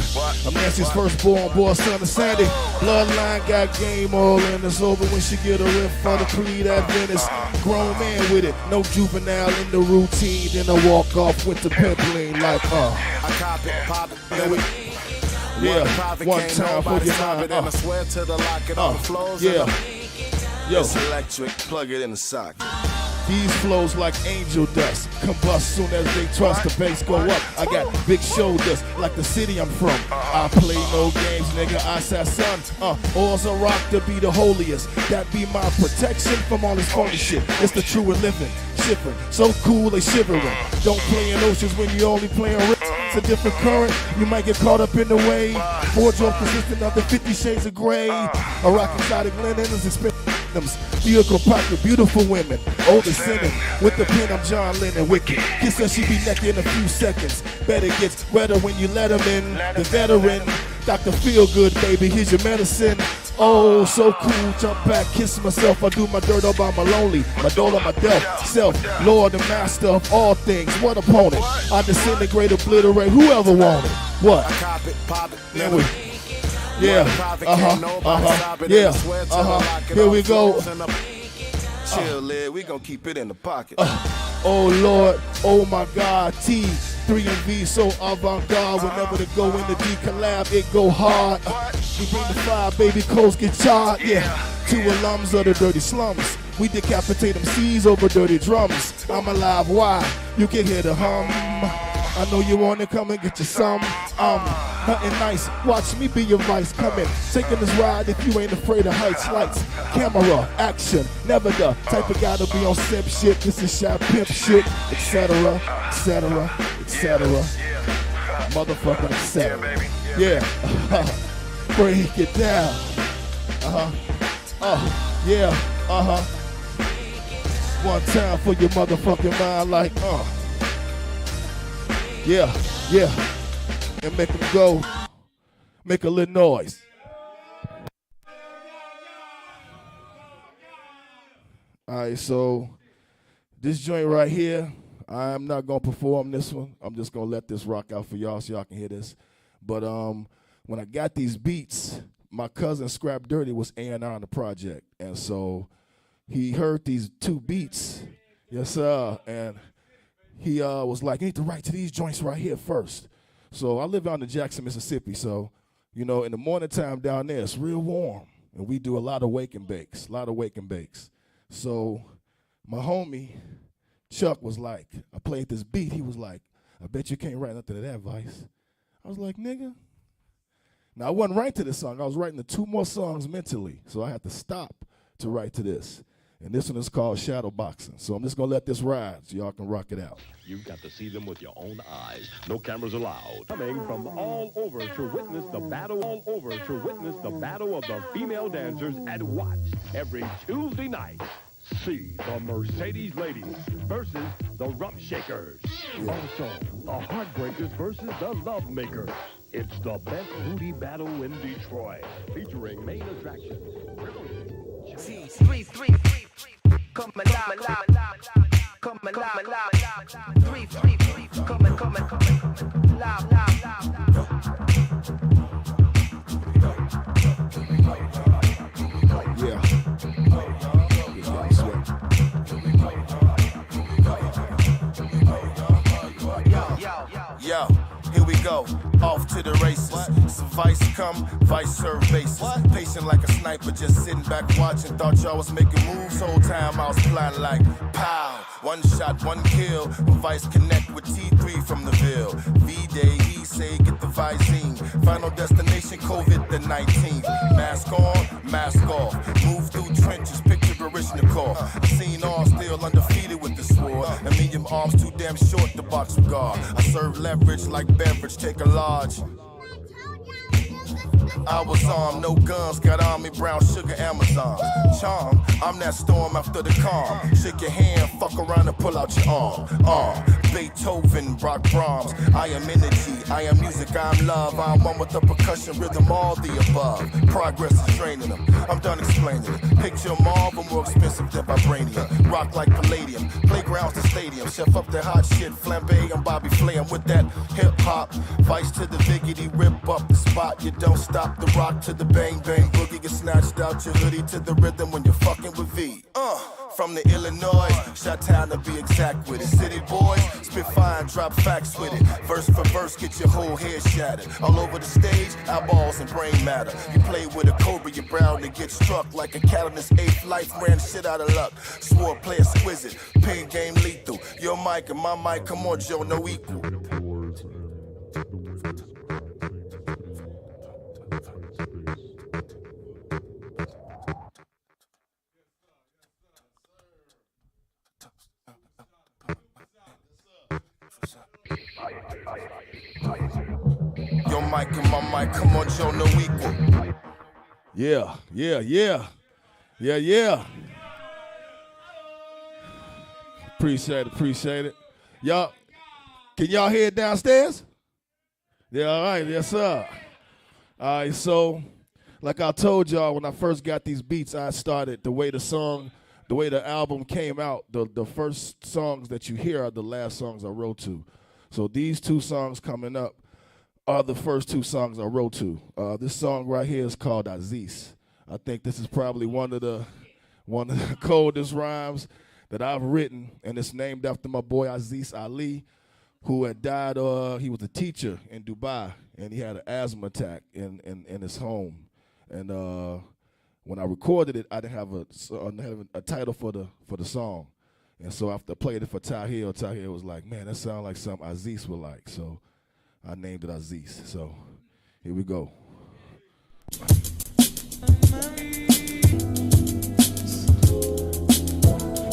I'm Nancy's firstborn, boy, son of Sandy. Bloodline got game all in. It's over when she get a riff for the Creed at Venice. Grown man with it, no juvenile in the routine. Then I walk off with the pimpling like, I cop it, pop it, baby. Yeah, one time for your mind. And I swear to the lock it on the flows. Yeah. Yo. It's electric, plug it in the socket. These flows like angel dust, combust soon as they trust. The bass go up. I got big shoulders like the city I'm from. I play no games, nigga. I said, son, all's a rock to be the holiest. That be my protection from all this phony shit. It's the true and living, shivering, so cool they shivering. Don't play in oceans when you only playing rip. It's a different current. You might get caught up in the wave. Wardrobe consistent of the 50 Shades of Grey. A rock exotic linen is expensive. Vehicle pocket, beautiful women, older sinning. With the pen, I'm John Lennon, wicked. Kiss her, she be naked in a few seconds. Better gets wetter when you let him in. The veteran, Dr. Feelgood, baby, here's your medicine. Oh, so cool, jump back, kiss myself. I do my dirt all by my lonely, my door on my death. Self, Lord and master of all things. What opponent? I disintegrate, obliterate whoever wanted. What? I cop it, pop it, Then we. Yeah, yeah, here we go. Chill, lid, we gon' keep it in the pocket. Oh Lord, oh my God, T, 3 and V, so avant-garde. Whenever they go in the D collab, it go hard. We bring the fire, baby, coast get charred. Yeah, 2 alums of the dirty slums. We decapitate them C's over dirty drums. I'm alive, why? You can hear the hum. I know you wanna come and get you some. Nothing nice. Watch me be your vice. Come in, taking this ride if you ain't afraid of heights, lights, camera, action. Never the type of guy to be on simp shit. This is shot pimp shit, etc., etc., etc. Motherfucking etc. Yeah. Break it down. Yeah. One time for your motherfucking mind, like Yeah, yeah. And make them go. Make a little noise. All right, so this joint right here, I'm not going to perform this one. I'm just going to let this rock out for y'all so y'all can hear this. But when I got these beats, my cousin Scrap Dirty was A&R on the project. And so he heard these 2 beats. Yes, sir. And he was like, you need to write to these joints right here first. So I live out in Jackson, Mississippi. So, you know, in the morning time down there, it's real warm. And we do a lot of wake and bakes, So my homie, Chuck, was like, I played this beat. He was like, I bet you can't write nothing to that, Vice. I was like, nigga. Now, I wasn't writing to this song. I was writing the 2 more songs mentally. So I had to stop to write to this. And this one is called Shadow Boxing. So I'm just going to let this ride so y'all can rock it out. You've got to see them with your own eyes. No cameras allowed. Coming from all over to witness the battle, of the female dancers at Watch every Tuesday night. See the Mercedes Ladies versus the Rump Shakers. Also, the Heartbreakers versus the Love Makers. It's the best booty battle in Detroit, featuring main attraction. Come alive, come alive, 3, come alive. Yeah. Yo, here we go, off to the races. Some vice come, vice serve bases. Patient like a sniper, just sitting back watching. Thought y'all was making moves, whole time I was plotting like pow. One shot, one kill, when vice connect with T3 from the Ville. V-Day, he say, get the Visine. Final destination, COVID the 19th. Mask on, mask off. Move through trenches, picture Barishnikov. I seen all still undefeated with the sword. And me, your arms too damn short to box with guard. I serve leverage like beverage, take a large. I was armed, no guns, got on me, brown sugar Amazon. Charm, I'm that storm after the calm. Shake your hand, fuck around and pull out your arm. Beethoven, rock Brahms. I am energy, I am music, I'm love. I'm one with the percussion, rhythm, all the above. Progress is draining them, I'm done explaining it. Picture them all, but more expensive than vibranium. Rock like palladium, playgrounds to stadium. Chef up that hot shit, flambe, I'm Bobby Flay. I'm with that hip hop, vice to the biggity, rip up the spot. You don't stop the rock to the bang bang. Boogie get snatched out your hoodie to the rhythm when you're fucking with V. From the Illinois, Chi-Town to be exact with it. City boys, spit fire and drop facts with it. Verse for verse, get your whole head shattered. All over the stage, eyeballs and brain matter. You play with a cobra, you're bound to get struck. Like a cat on his eighth life, ran shit out of luck. Swore play exquisite, pin game lethal. Your mic and my mic, come on Joe, no equal. Your mic and my mic, come on, Joe, no equal. Yeah. Appreciate it. Y'all, can y'all hear it downstairs? Yeah, all right, yes, sir. All right, so like I told y'all, when I first got these beats, I started the way the album came out, the first songs that you hear are the last songs I wrote to. So these two songs coming up are the first two songs I wrote to. This song right here is called Aziz. I think this is probably one of the coldest rhymes that I've written, and it's named after my boy Aziz Ali, who had died. He was a teacher in Dubai, and he had an asthma attack in his home. And when I recorded it, I didn't have a title for the song. And so after I played it for Tahir was like, man, that sounds like something Aziz would like. So I named it Aziz. So here we go.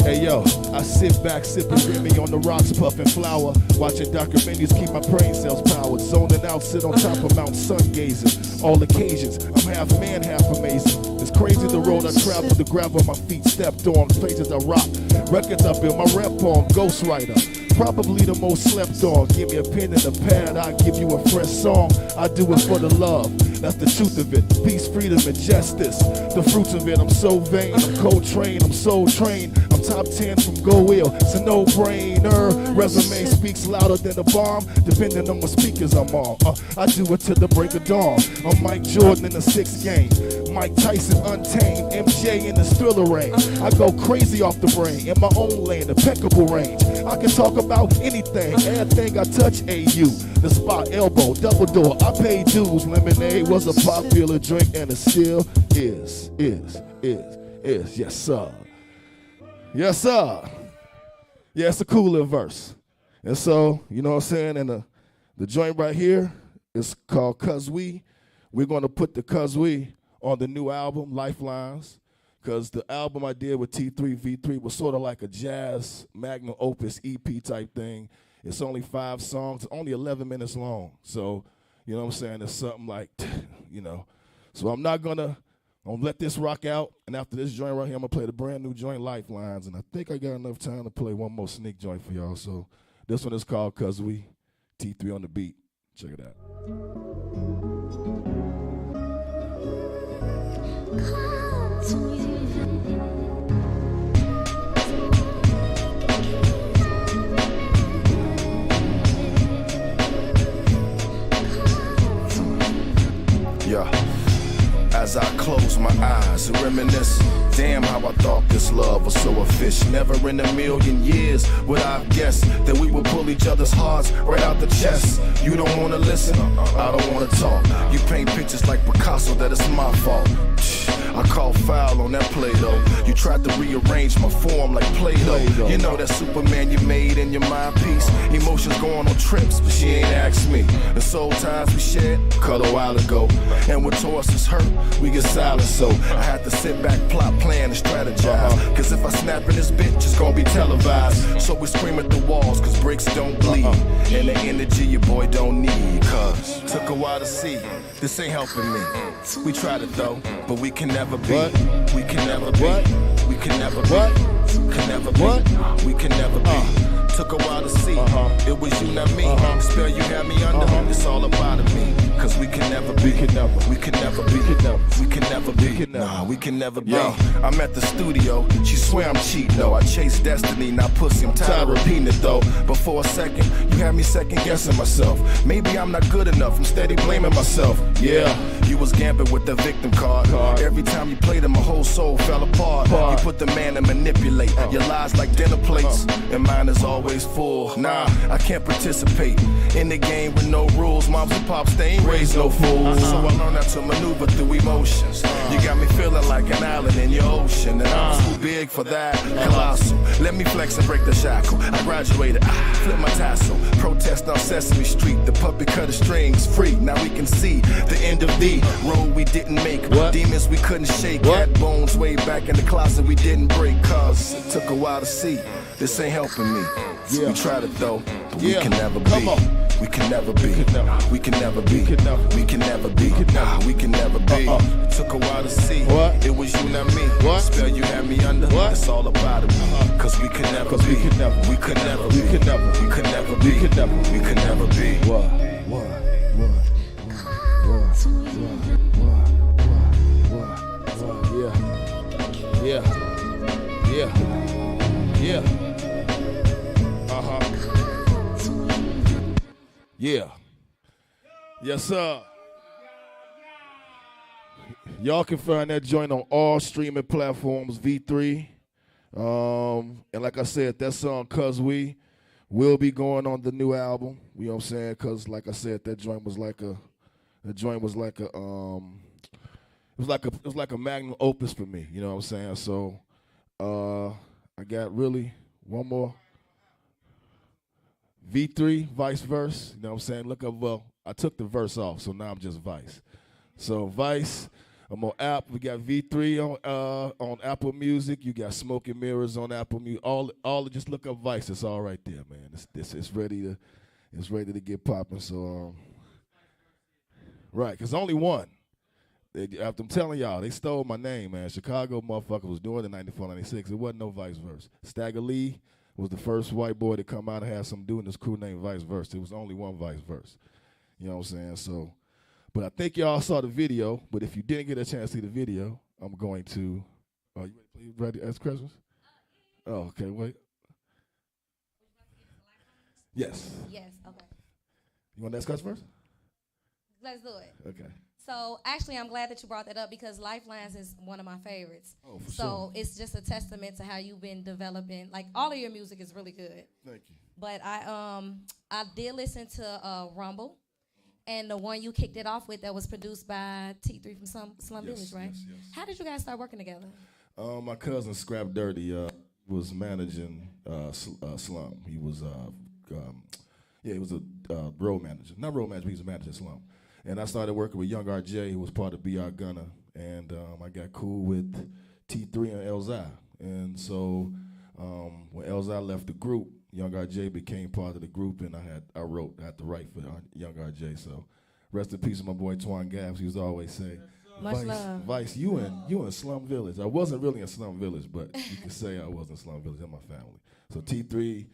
Hey yo, I sit back sipping Remy on the rocks, puffing flour, watching documentaries, keep my brain cells powered, zoning out, sit on top of Mount Sun gazing. All occasions, I'm half man, half amazing. It's crazy the road I travel, the gravel my feet stepped on, places I rock, records I built, my rep on, ghostwriter. Probably the most slept on. Give me a pen and a pad, I'll give you a fresh song. I do it for the love, that's the truth of it. Peace, freedom, and justice, the fruits of it. I'm so vain, I'm Coltrane, I'm soul trained. I'm top 10 from Go Ill, it's a no-brainer. Resume speaks louder than a bomb, depending on what speakers I'm on. I do it till the break of dawn. I'm Mike Jordan in the 6th game, Mike Tyson untamed, MJ in the Thriller range. I go crazy off the brain, in my own lane, impeccable range. I can talk about anything, everything I touch, AU. The spot, elbow, double door, I pay dues. Lemonade was a popular drink and it still is. Yes, sir. Yes, sir. Yeah, it's a cool little verse. And so, you know what I'm saying, and the joint right here is called Cuz We're going to put the Cuz We on the new album, Lifelines, because the album I did with T3, V3 was sort of like a jazz magnum opus EP type thing. It's only 5 songs, only 11 minutes long. So, you know what I'm saying, it's something like, you know. So I'm gonna let this rock out, and after this joint right here, I'm gonna play the brand new joint, Lifelines, and I think I got enough time to play one more sneak joint for y'all. So this one is called Cuz We, T3 on the beat. Check it out. Yeah. As I close my eyes and reminisce, Damn, how I thought this love was so official. Never in a million years would I have guessed that we would pull each other's hearts right out the chest. You don't wanna listen, I don't wanna talk. You paint pictures like Picasso, that it's my fault. I call foul on that Play-Doh. You tried to rearrange my form like Play-Doh. You know that Superman you made in your mind piece. Emotions going on trips, but she ain't asked me. The soul ties we shared cut a while ago. And when Taurus hurt, we get silent. So I had to sit back, plot, plan, and strategize. Cause if I snap in this bitch, it's gonna be televised. So we scream at the walls, cause bricks don't bleed. And the energy your boy don't need. Cause took a while to see, this ain't helping me. We tried it though, but we can never be. We can never be. We can never be. Can never be. We can never be. Took a while to see. It was you, not me. Spell you had me under. It's all about me. Cause we can never be. We can never be. We can never be. Nah, we can never be. I'm at the studio. She swear I'm cheating. No, I chase destiny, not pussy. I'm tired of repeating it though. But for a second, you had me second guessing myself. Maybe I'm not good enough. I'm steady blaming myself. Yeah, you was gambling with the victim card. Every time you played it, my whole soul fell apart. You put the man to manipulate. Your lies like dinner plates, and mine is always full. Nah, I can't participate in the game with no rules. Moms and pops, they ain't raised no fools. So I learned how to maneuver through emotions. You got me feeling like an island in your ocean, and I'm too big for that. Colossal. Let me flex and break the shackle. I graduated, I flip my tassel. Protest on Sesame Street. The puppet cut the strings free. Now we can see the end of the road we didn't make. Demons we couldn't shake. Had bones way back in the closet we didn't break. Cause it took a while to see. This ain't helping me. We tried it though, but we can never be. We can never be. We can never be. We can never be. Nah, we can never be. It took a while to see. It was you, not me. Spell you had me under. It's all about me. Cause we can never be. We could never be. We could never be. We could never be. Yeah. Yes, sir. Y'all can find that joint on all streaming platforms, V3. And like I said, that song, Cause We, will be going on the new album. You know what I'm saying? Cause like I said, that joint was like a it was like a magnum opus for me. You know what I'm saying? So I got really one more. V3, Vice Verse, you know what I'm saying? Look up, well, I took the verse off, so now I'm just Vice. So Vice, I'm on app. We got V3 on Apple Music. You got Smoke and Mirrors on Apple Music. All just look up Vice. It's all right there, man. It's ready to get popping. So right, cause only one. I'm telling y'all, they stole my name, man. Chicago motherfucker was doing it in 94, 96. It wasn't no Vice Verse. Stagger Lee was the first white boy to come out and have some dude in his crew named Vice Verse. There was only one Vice Verse. You know what I'm saying? So, but I think y'all saw the video. But if you didn't get a chance to see the video, I'm going to. You ready to ask questions? Oh, okay. Wait. Yes. Yes. Okay. You want to ask questions first? Let's do it. Okay. So actually, I'm glad that you brought that up because Lifelines is one of my favorites. Oh, for so sure. it's just a testament to how you've been developing. Like all of your music is really good. Thank you. But I did listen to Rumble, and the one you kicked it off with that was produced by T3 from Slum Village, right? Yes. How did you guys start working together? My cousin Scrap Dirty was managing Slum. He was he was a road manager. Not road manager, he was a manager at Slum. And I started working with Young RJ, who was part of BR Gunner, and I got cool with T3 and Elzai. And so when Elzai left the group, Young RJ became part of the group, and I had to write for Young RJ. So rest in peace to my boy Twan Gabbs. He used to always say, Vice, you in Slum Village. I wasn't really in Slum Village, but you could say I was in Slum Village in my family. So T3,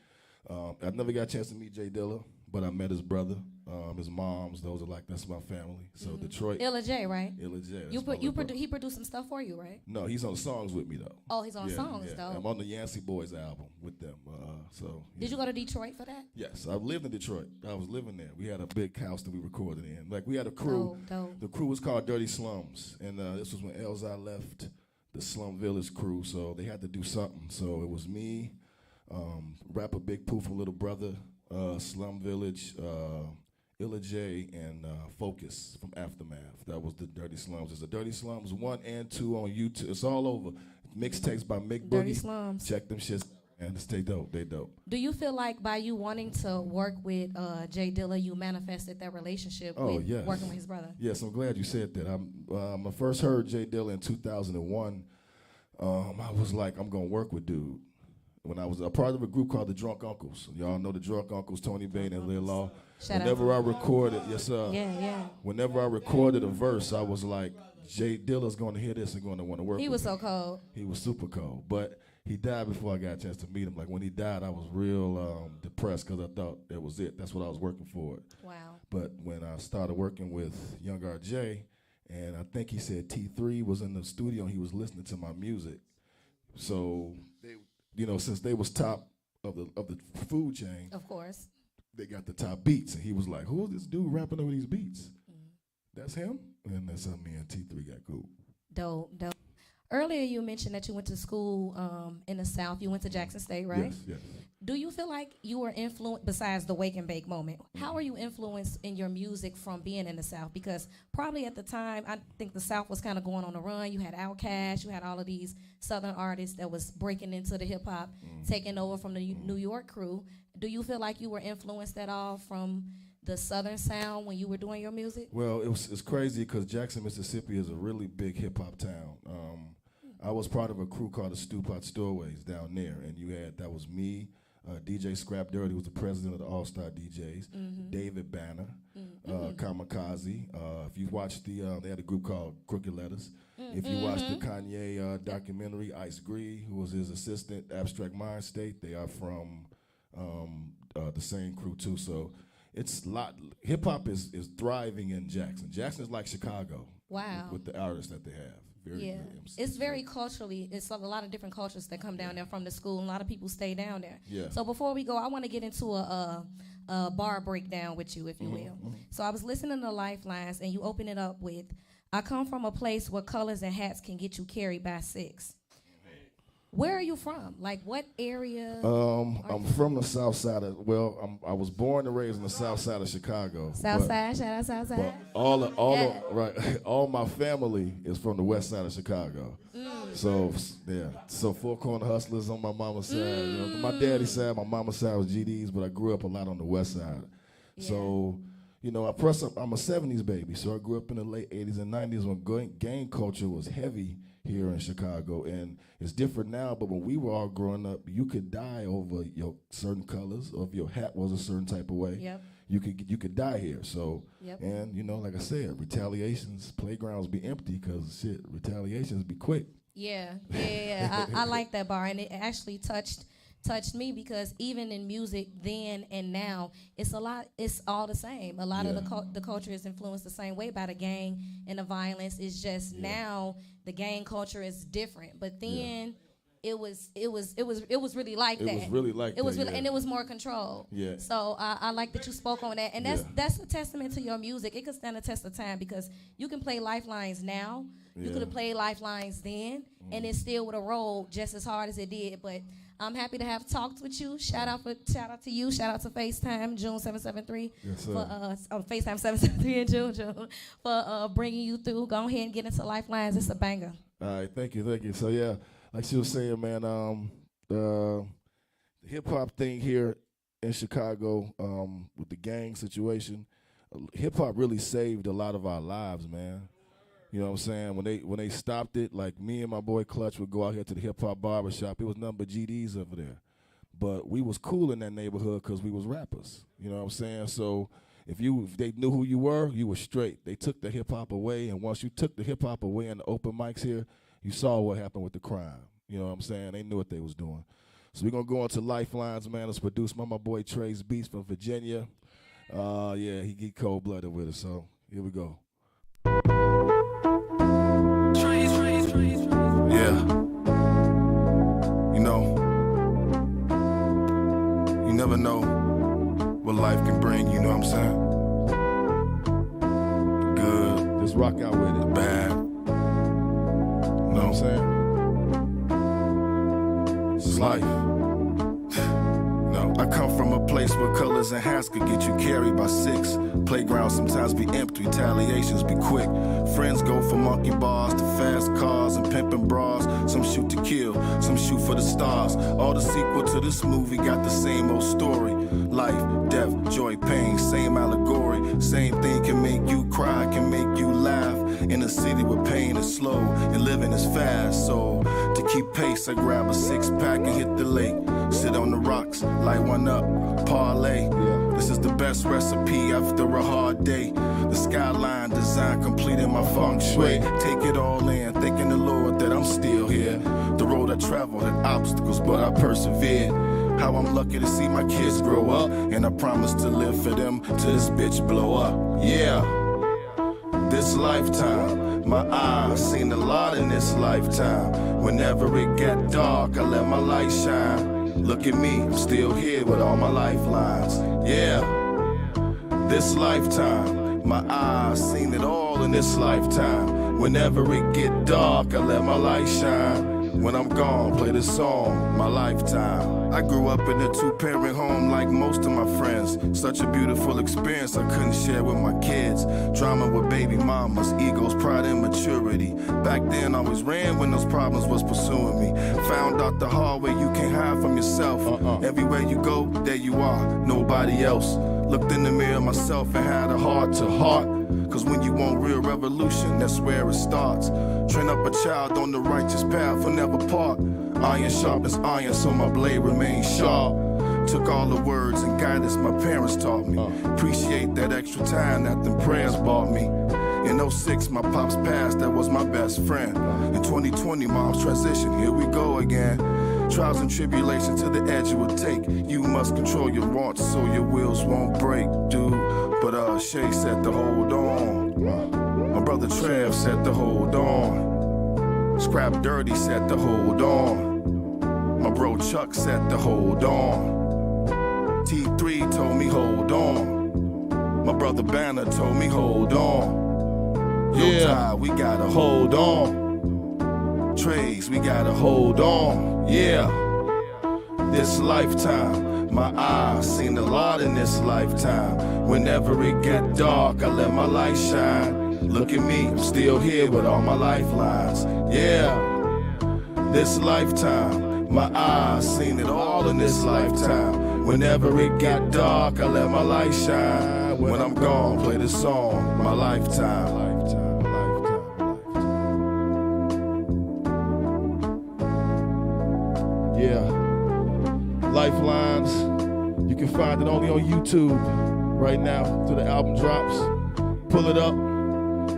I never got a chance to meet Jay Dilla, but I met his brother, his moms. That's my family. So Detroit. Illa J, right? Illa J. He produced some stuff for you, right? No, he's on songs with me though. Oh, he's on songs though. I'm on the Yancey Boys album with them. Did you go to Detroit for that? Yes, I lived in Detroit. I was living there. We had a big house that we recorded in. Like we had a crew. Dope. The crew was called Dirty Slums, and this was when Elzai left the Slum Village crew, so they had to do something. So it was me, rapper Big Pooh from Little Brother, Slum Village, Illa J, and Focus from Aftermath. That was the Dirty Slums. It's the Dirty Slums 1 and 2 on YouTube. It's all over. Mixtapes by Mick Dirty Boogie. Slums. Check them shits. And they dope. They dope. Do you feel like by you wanting to work with Jay Dilla, you manifested that relationship with yes. working with his brother? Yes, I'm glad you said that. I first heard Jay Dilla in 2001. I was like, I'm going to work with dude. When I was a part of a group called the Drunk Uncles. Y'all know the Drunk Uncles, Tony Bane and Lil Law. Whenever I recorded, yes sir. Yeah. Whenever I recorded a verse, I was like, Jay Dilla's going to hear this and going to want to work with me. He was so cold. He was super cold. But he died before I got a chance to meet him. Like when he died, I was real depressed because I thought that was it. That's what I was working for. Wow. But when I started working with Young RJ, and I think he said T3 was in the studio and he was listening to my music. So, since they was top of the food chain, of course, they got the top beats. And he was like, who is this dude rapping over these beats? That's him? And that's how me and T3 got cool. Dope. Earlier you mentioned that you went to school in the South. You went to Jackson State, right? Yes. Do you feel like you were influenced, besides the wake and bake moment, how are you influenced in your music from being in the South? Because probably at the time, I think the South was kind of going on the run. You had Outkast, you had all of these Southern artists that was breaking into the hip-hop, taking over from the New York crew. Do you feel like you were influenced at all from the Southern sound when you were doing your music? Well, it's crazy because Jackson, Mississippi is a really big hip-hop town. I was part of a crew called the Stew Pot Stowaways down there, and that was me, DJ Scrap Dirty, who was the president of the All-Star DJs, David Banner, Kamikaze. If you watched they had a group called Crooked Letters. If you watched the Kanye documentary, Ice Gree, who was his assistant, Abstract Mind State, they are from the same crew too. So it's hip hop is thriving in Jackson. Jackson is like Chicago. Wow. With the artists that they have. It's very culturally, it's a lot of different cultures that come down there from the school, and a lot of people stay down there. Yeah. So before we go, I want to get into a bar breakdown with you, if you will. So I was listening to Lifelines, and you open it up with, I come from a place where colors and hats can get you carried by 6. Where are you from? Like, what area? I'm from the south side I was born and raised in the south side of Chicago. South side, shout out South side. All my family is from the west side of Chicago. So Four Corner Hustlers on my mama's side. My daddy's side, my mama's side was GDs, but I grew up a lot on the west side. Yeah. So, I'm a 70s baby, so I grew up in the late 80s and 90s when gang culture was heavy here in Chicago, and it's different now, but when we were all growing up, you could die over your certain colors, or if your hat was a certain type of way. Yep. You could die here. So, and like I said, retaliations, playgrounds be empty because retaliations be quick. Yeah. I like that bar, and it actually touched me because even in music then and now, it's all the same. A lot of the culture is influenced the same way by the gang and the violence. It's just now the gang culture is different, but then it was really like that. It was really like that. And it was more controlled. Yeah. So I like that you spoke on that, and that's a testament to your music. It could stand the test of time because you can play Lifelines now. You could have played Lifelines then, and it still would have rolled just as hard as it did. But I'm happy to have talked with you. Shout out to you. Shout out to FaceTime June 773 for FaceTime 773 in June for bringing you through. Go ahead and get into Lifelines. It's a banger. All right, thank you. So like she was saying, man, the hip hop thing here in Chicago with the gang situation, hip hop really saved a lot of our lives, man. You know what I'm saying? When they stopped it, like me and my boy Clutch would go out here to the hip-hop barbershop. It was nothing but GDs over there. But we was cool in that neighborhood because we was rappers. You know what I'm saying? So if they knew who you were straight. They took the hip-hop away, and once you took the hip-hop away in the open mics here, you saw what happened with the crime. You know what I'm saying? They knew what they was doing. So we're going to go into Lifelines, man. It's produced by my boy Trey's Beats from Virginia. He get cold-blooded with it, so here we go. Yeah. You never know what life can bring, you know what I'm saying? Good. Just rock out with it. Bad. You know what I'm saying? is life. No, I come from a place where colors and hats could get you carried by 6. Playgrounds sometimes be empty, retaliations be quick. Friends go from monkey bars to fast cars and pimping bras. Some shoot to kill, some shoot for the stars. All the sequel to this movie got the same old story. Life, death, joy, pain, same allegory. Same thing can make you cry, can make you laugh. In a city where pain is slow and living is fast. So to keep pace, I grab a 6-pack and hit the lake. Sit on the rocks, light one up, parlay. This is the best recipe after a hard day. The skyline design completing my feng shui. Take it all in, thanking the Lord that I'm still here. The road I traveled had obstacles, but I persevered. How I'm lucky to see my kids grow up, and I promise to live for them till this bitch blow up. Yeah, this lifetime, my eyes seen a lot in this lifetime. Whenever it got dark, I let my light shine. Look at me, I'm still here with all my lifelines. Yeah, this lifetime, my eyes seen it all in this lifetime. Whenever it get dark, I let my light shine. When I'm gone, play this song, my lifetime. I grew up in a 2-parent home like most of my friends. Such a beautiful experience I couldn't share with my kids. Drama with baby mamas, egos, pride, and maturity. Back then I always ran when those problems was pursuing me. Found out the hard way you can't hide from yourself. Everywhere you go, there you are, nobody else. Looked in the mirror myself and had a heart to heart. Cause when you want real revolution, that's where it starts. Train up a child on the righteous path, will never part. Iron sharpens iron, so my blade remains sharp. Took all the words and guidance my parents taught me. Appreciate that extra time that them prayers bought me. In 06, my pops passed, that was my best friend. In 2020, mom's transition, here we go again. Trials and tribulations to the edge it will take. You must control your wants so your wheels won't break, dude. But Shay said to hold on. My brother Trev said to hold on. Scrap Dirty said to hold on. My bro Chuck said to hold on. T3 told me hold on. My brother Banner told me hold on. Yo, Ty, we gotta hold on. Trace, we gotta hold on. Yeah, this lifetime, my eyes seen a lot in this lifetime. Whenever it get dark, I let my light shine. Look at me, I'm still here with all my lifelines. Yeah, this lifetime, my eyes seen it all in this lifetime. Whenever it got dark, I let my light shine. When I'm gone, play this song, my lifetime. Yeah, Lifelines. You can find it only on YouTube right now till the album drops. Pull it up,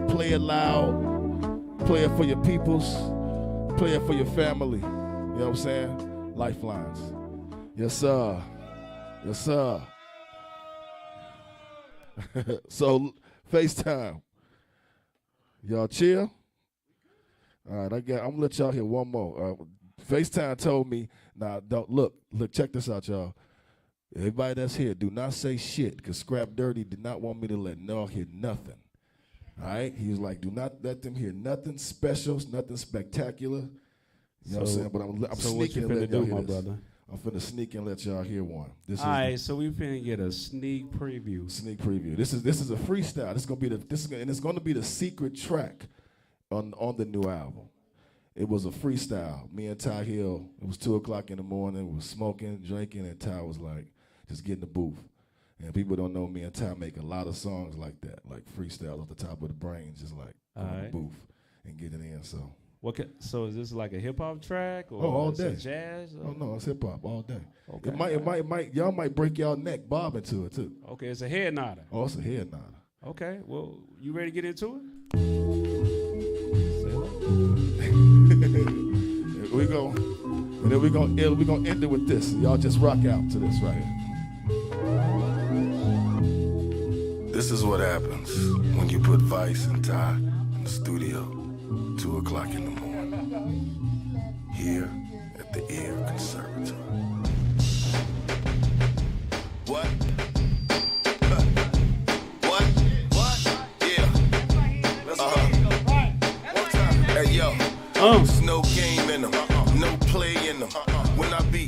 play it loud, play it for your peoples, play it for your family. You know what I'm saying? Lifelines. Yes, sir. Yes, sir. So, FaceTime. Y'all chill? All right, I'm gonna let y'all hear one more. FaceTime told me, now don't look, check this out, y'all. Everybody that's here, do not say shit, because Scrap Dirty did not want me to let y'all hear nothing. All right? He was like, do not let them hear nothing special, nothing spectacular. You know what I'm saying? But I'm so sneaking what you and let finna y'all do, hear my this. brother? I'm finna sneak and let y'all hear one. All right, so we finna get a sneak preview. Sneak preview. This is a freestyle. This is gonna be the secret track on the new album. It was a freestyle. Me and Ty Hill, it was 2 o'clock in the morning. We was smoking, drinking, and Ty was like, just get in the booth. And people don't know me and Ty make a lot of songs like that, like freestyles off the top of the brain, just like go in the booth and get it in. So So is this like a hip hop track or all is day. it jazz? Or? Oh no, it's hip hop all day. Okay. It might y'all might break y'all neck bobbing to it too. Okay, it's a head nodder. Oh, it's a head nodder. Okay, well, you ready to get into it? we gonna end it with this. Y'all just rock out to this right here. This is what happens when you put Vice and Ty in the studio 2 o'clock in the morning here at the Ear Conservatory. What? What? Yeah. Let's go. One time. Hey, yo. There's no game in them, no play in them. When I be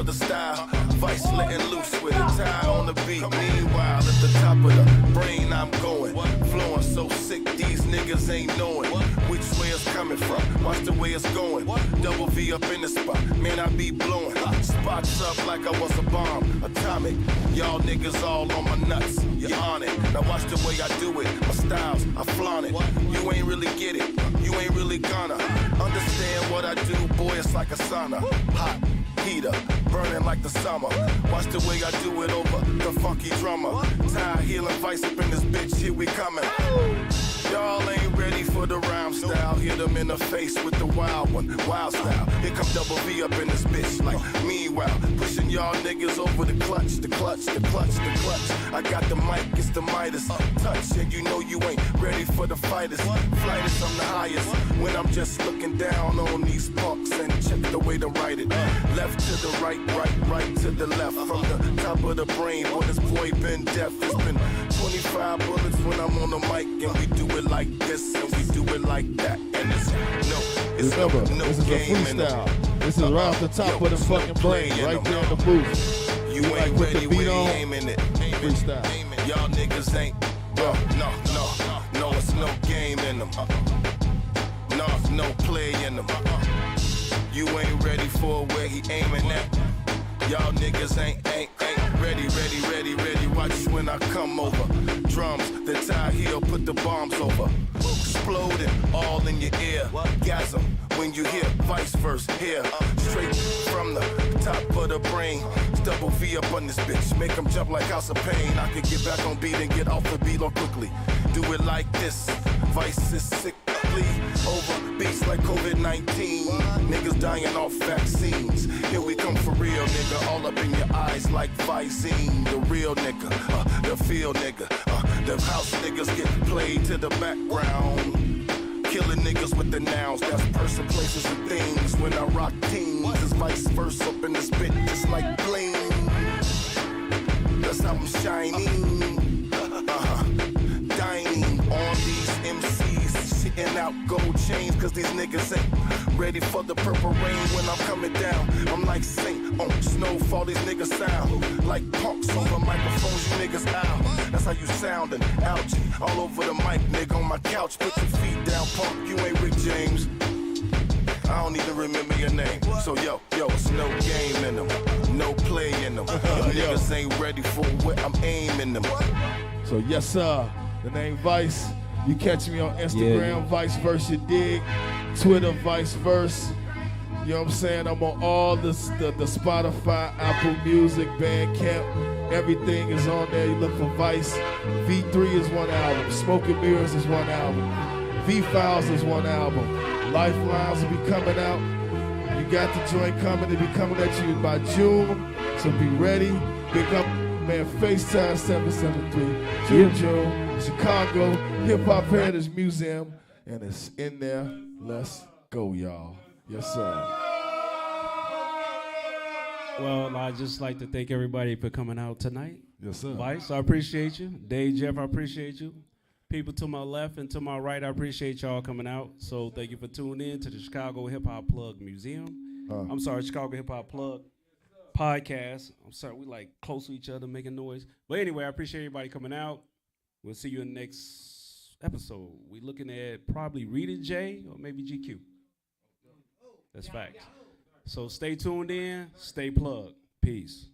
the style. Vice letting loose with a tie on the beat. Meanwhile, at the top of the brain, I'm going. Flowing so sick, these niggas ain't knowing which way it's coming from. Watch the way it's going. Double V up in the spot. Man, I be blowing. Spots up like I was a bomb. Atomic. Y'all niggas all on my nuts. You're on it. Now watch the way I do it. My styles, I flaunt it. You ain't really get it. You ain't really gonna understand what I do. Boy, it's like a sauna. Hot. Heater, burning like the summer. Watch the way I do it over the funky drummer. Tie, heel, and vice up in this bitch, here we coming. Y'all ain't ready for the rhyme style. Hit them in the face with the wild one, wild style. Here come Double V up in this bitch, like meanwhile, pushing y'all niggas over the clutch, the clutch, the clutch, the clutch. I got the mic, it's the Midas touch, and you know you ain't ready for the fighters. Flighters, I'm the highest. When I'm just looking down on these punks and check the way to write it. Left to the right, right to the left. From the top of the brain, boy, this boy been deaf. It's been 25 bullets when I'm on the mic, and we do it like this, and we do it like that. And it's remember, no this is a game freestyle. This is right off the top of the fucking brain, right there in the booth. You ain't put the ready, beat we on, aiming it. freestyle. Y'all niggas ain't, no, it's no game in them. No, it's no play in them. You ain't ready for where he aiming at. Y'all niggas ain't ready. Watch when I come over. Drums, the tie heel, put the bombs over. Exploding all in your ear. Gasm when you hear vice versa here. Straight from the top of the brain. Double V up on this bitch. Make them jump like House of Pain. I could get back on beat and get off the beat on quickly. Do it like this. Vice is sickly over beats like COVID-19. Niggas dying off vaccines. Here we come for real, nigga. All up in your eyes like Visine. The real nigga, the field nigga. The house niggas get played to the background. Killing niggas with the nouns. That's person, places, and things. When I rock teams, it's vice versa up in this bit, just like bling. That's how I'm shining. Dining on these MCs, shitting out gold chains, cause these niggas ain't ready for the purple rain when I'm coming down. I'm like Saint on snowfall, these niggas sound like punks over microphones, you niggas out. That's how you soundin', algae all over the mic, nigga, on my couch. Put your feet down, punk, you ain't Rick James. I don't even remember your name. So yo, it's no game in them, no play in them. Niggas ain't ready for what I'm aiming them. So yes, sir. The name Vice. You catch me on Instagram, Vice Verse You Dig, Twitter, Vice Verse. You know what I'm saying? I'm on all the Spotify, Apple Music, Bandcamp. Everything is on there. You look for Vice. V3 is one album. Smoke and Mirrors is one album. V-Files is one album. Lifelines will be coming out. You got the joint coming. It'll be coming at you by June. So be ready. Big up, man. FaceTime 773. June. Chicago Hip Hop Heritage Museum. And it's in there. Let's go, y'all. Yes, sir. Well, I'd just like to thank everybody for coming out tonight. Yes, sir. Vice, I appreciate you. Dave, Jeff, I appreciate you. People to my left and to my right, I appreciate y'all coming out. So thank you for tuning in to the Chicago Hip Hop Plug Museum. I'm sorry, Chicago Hip Hop Plug podcast. I'm sorry, we like close to each other making noise. But anyway, I appreciate everybody coming out. We'll see you in the next episode. We're looking at probably Rita J or maybe GQ. That's facts. So stay tuned in, stay plugged. Peace.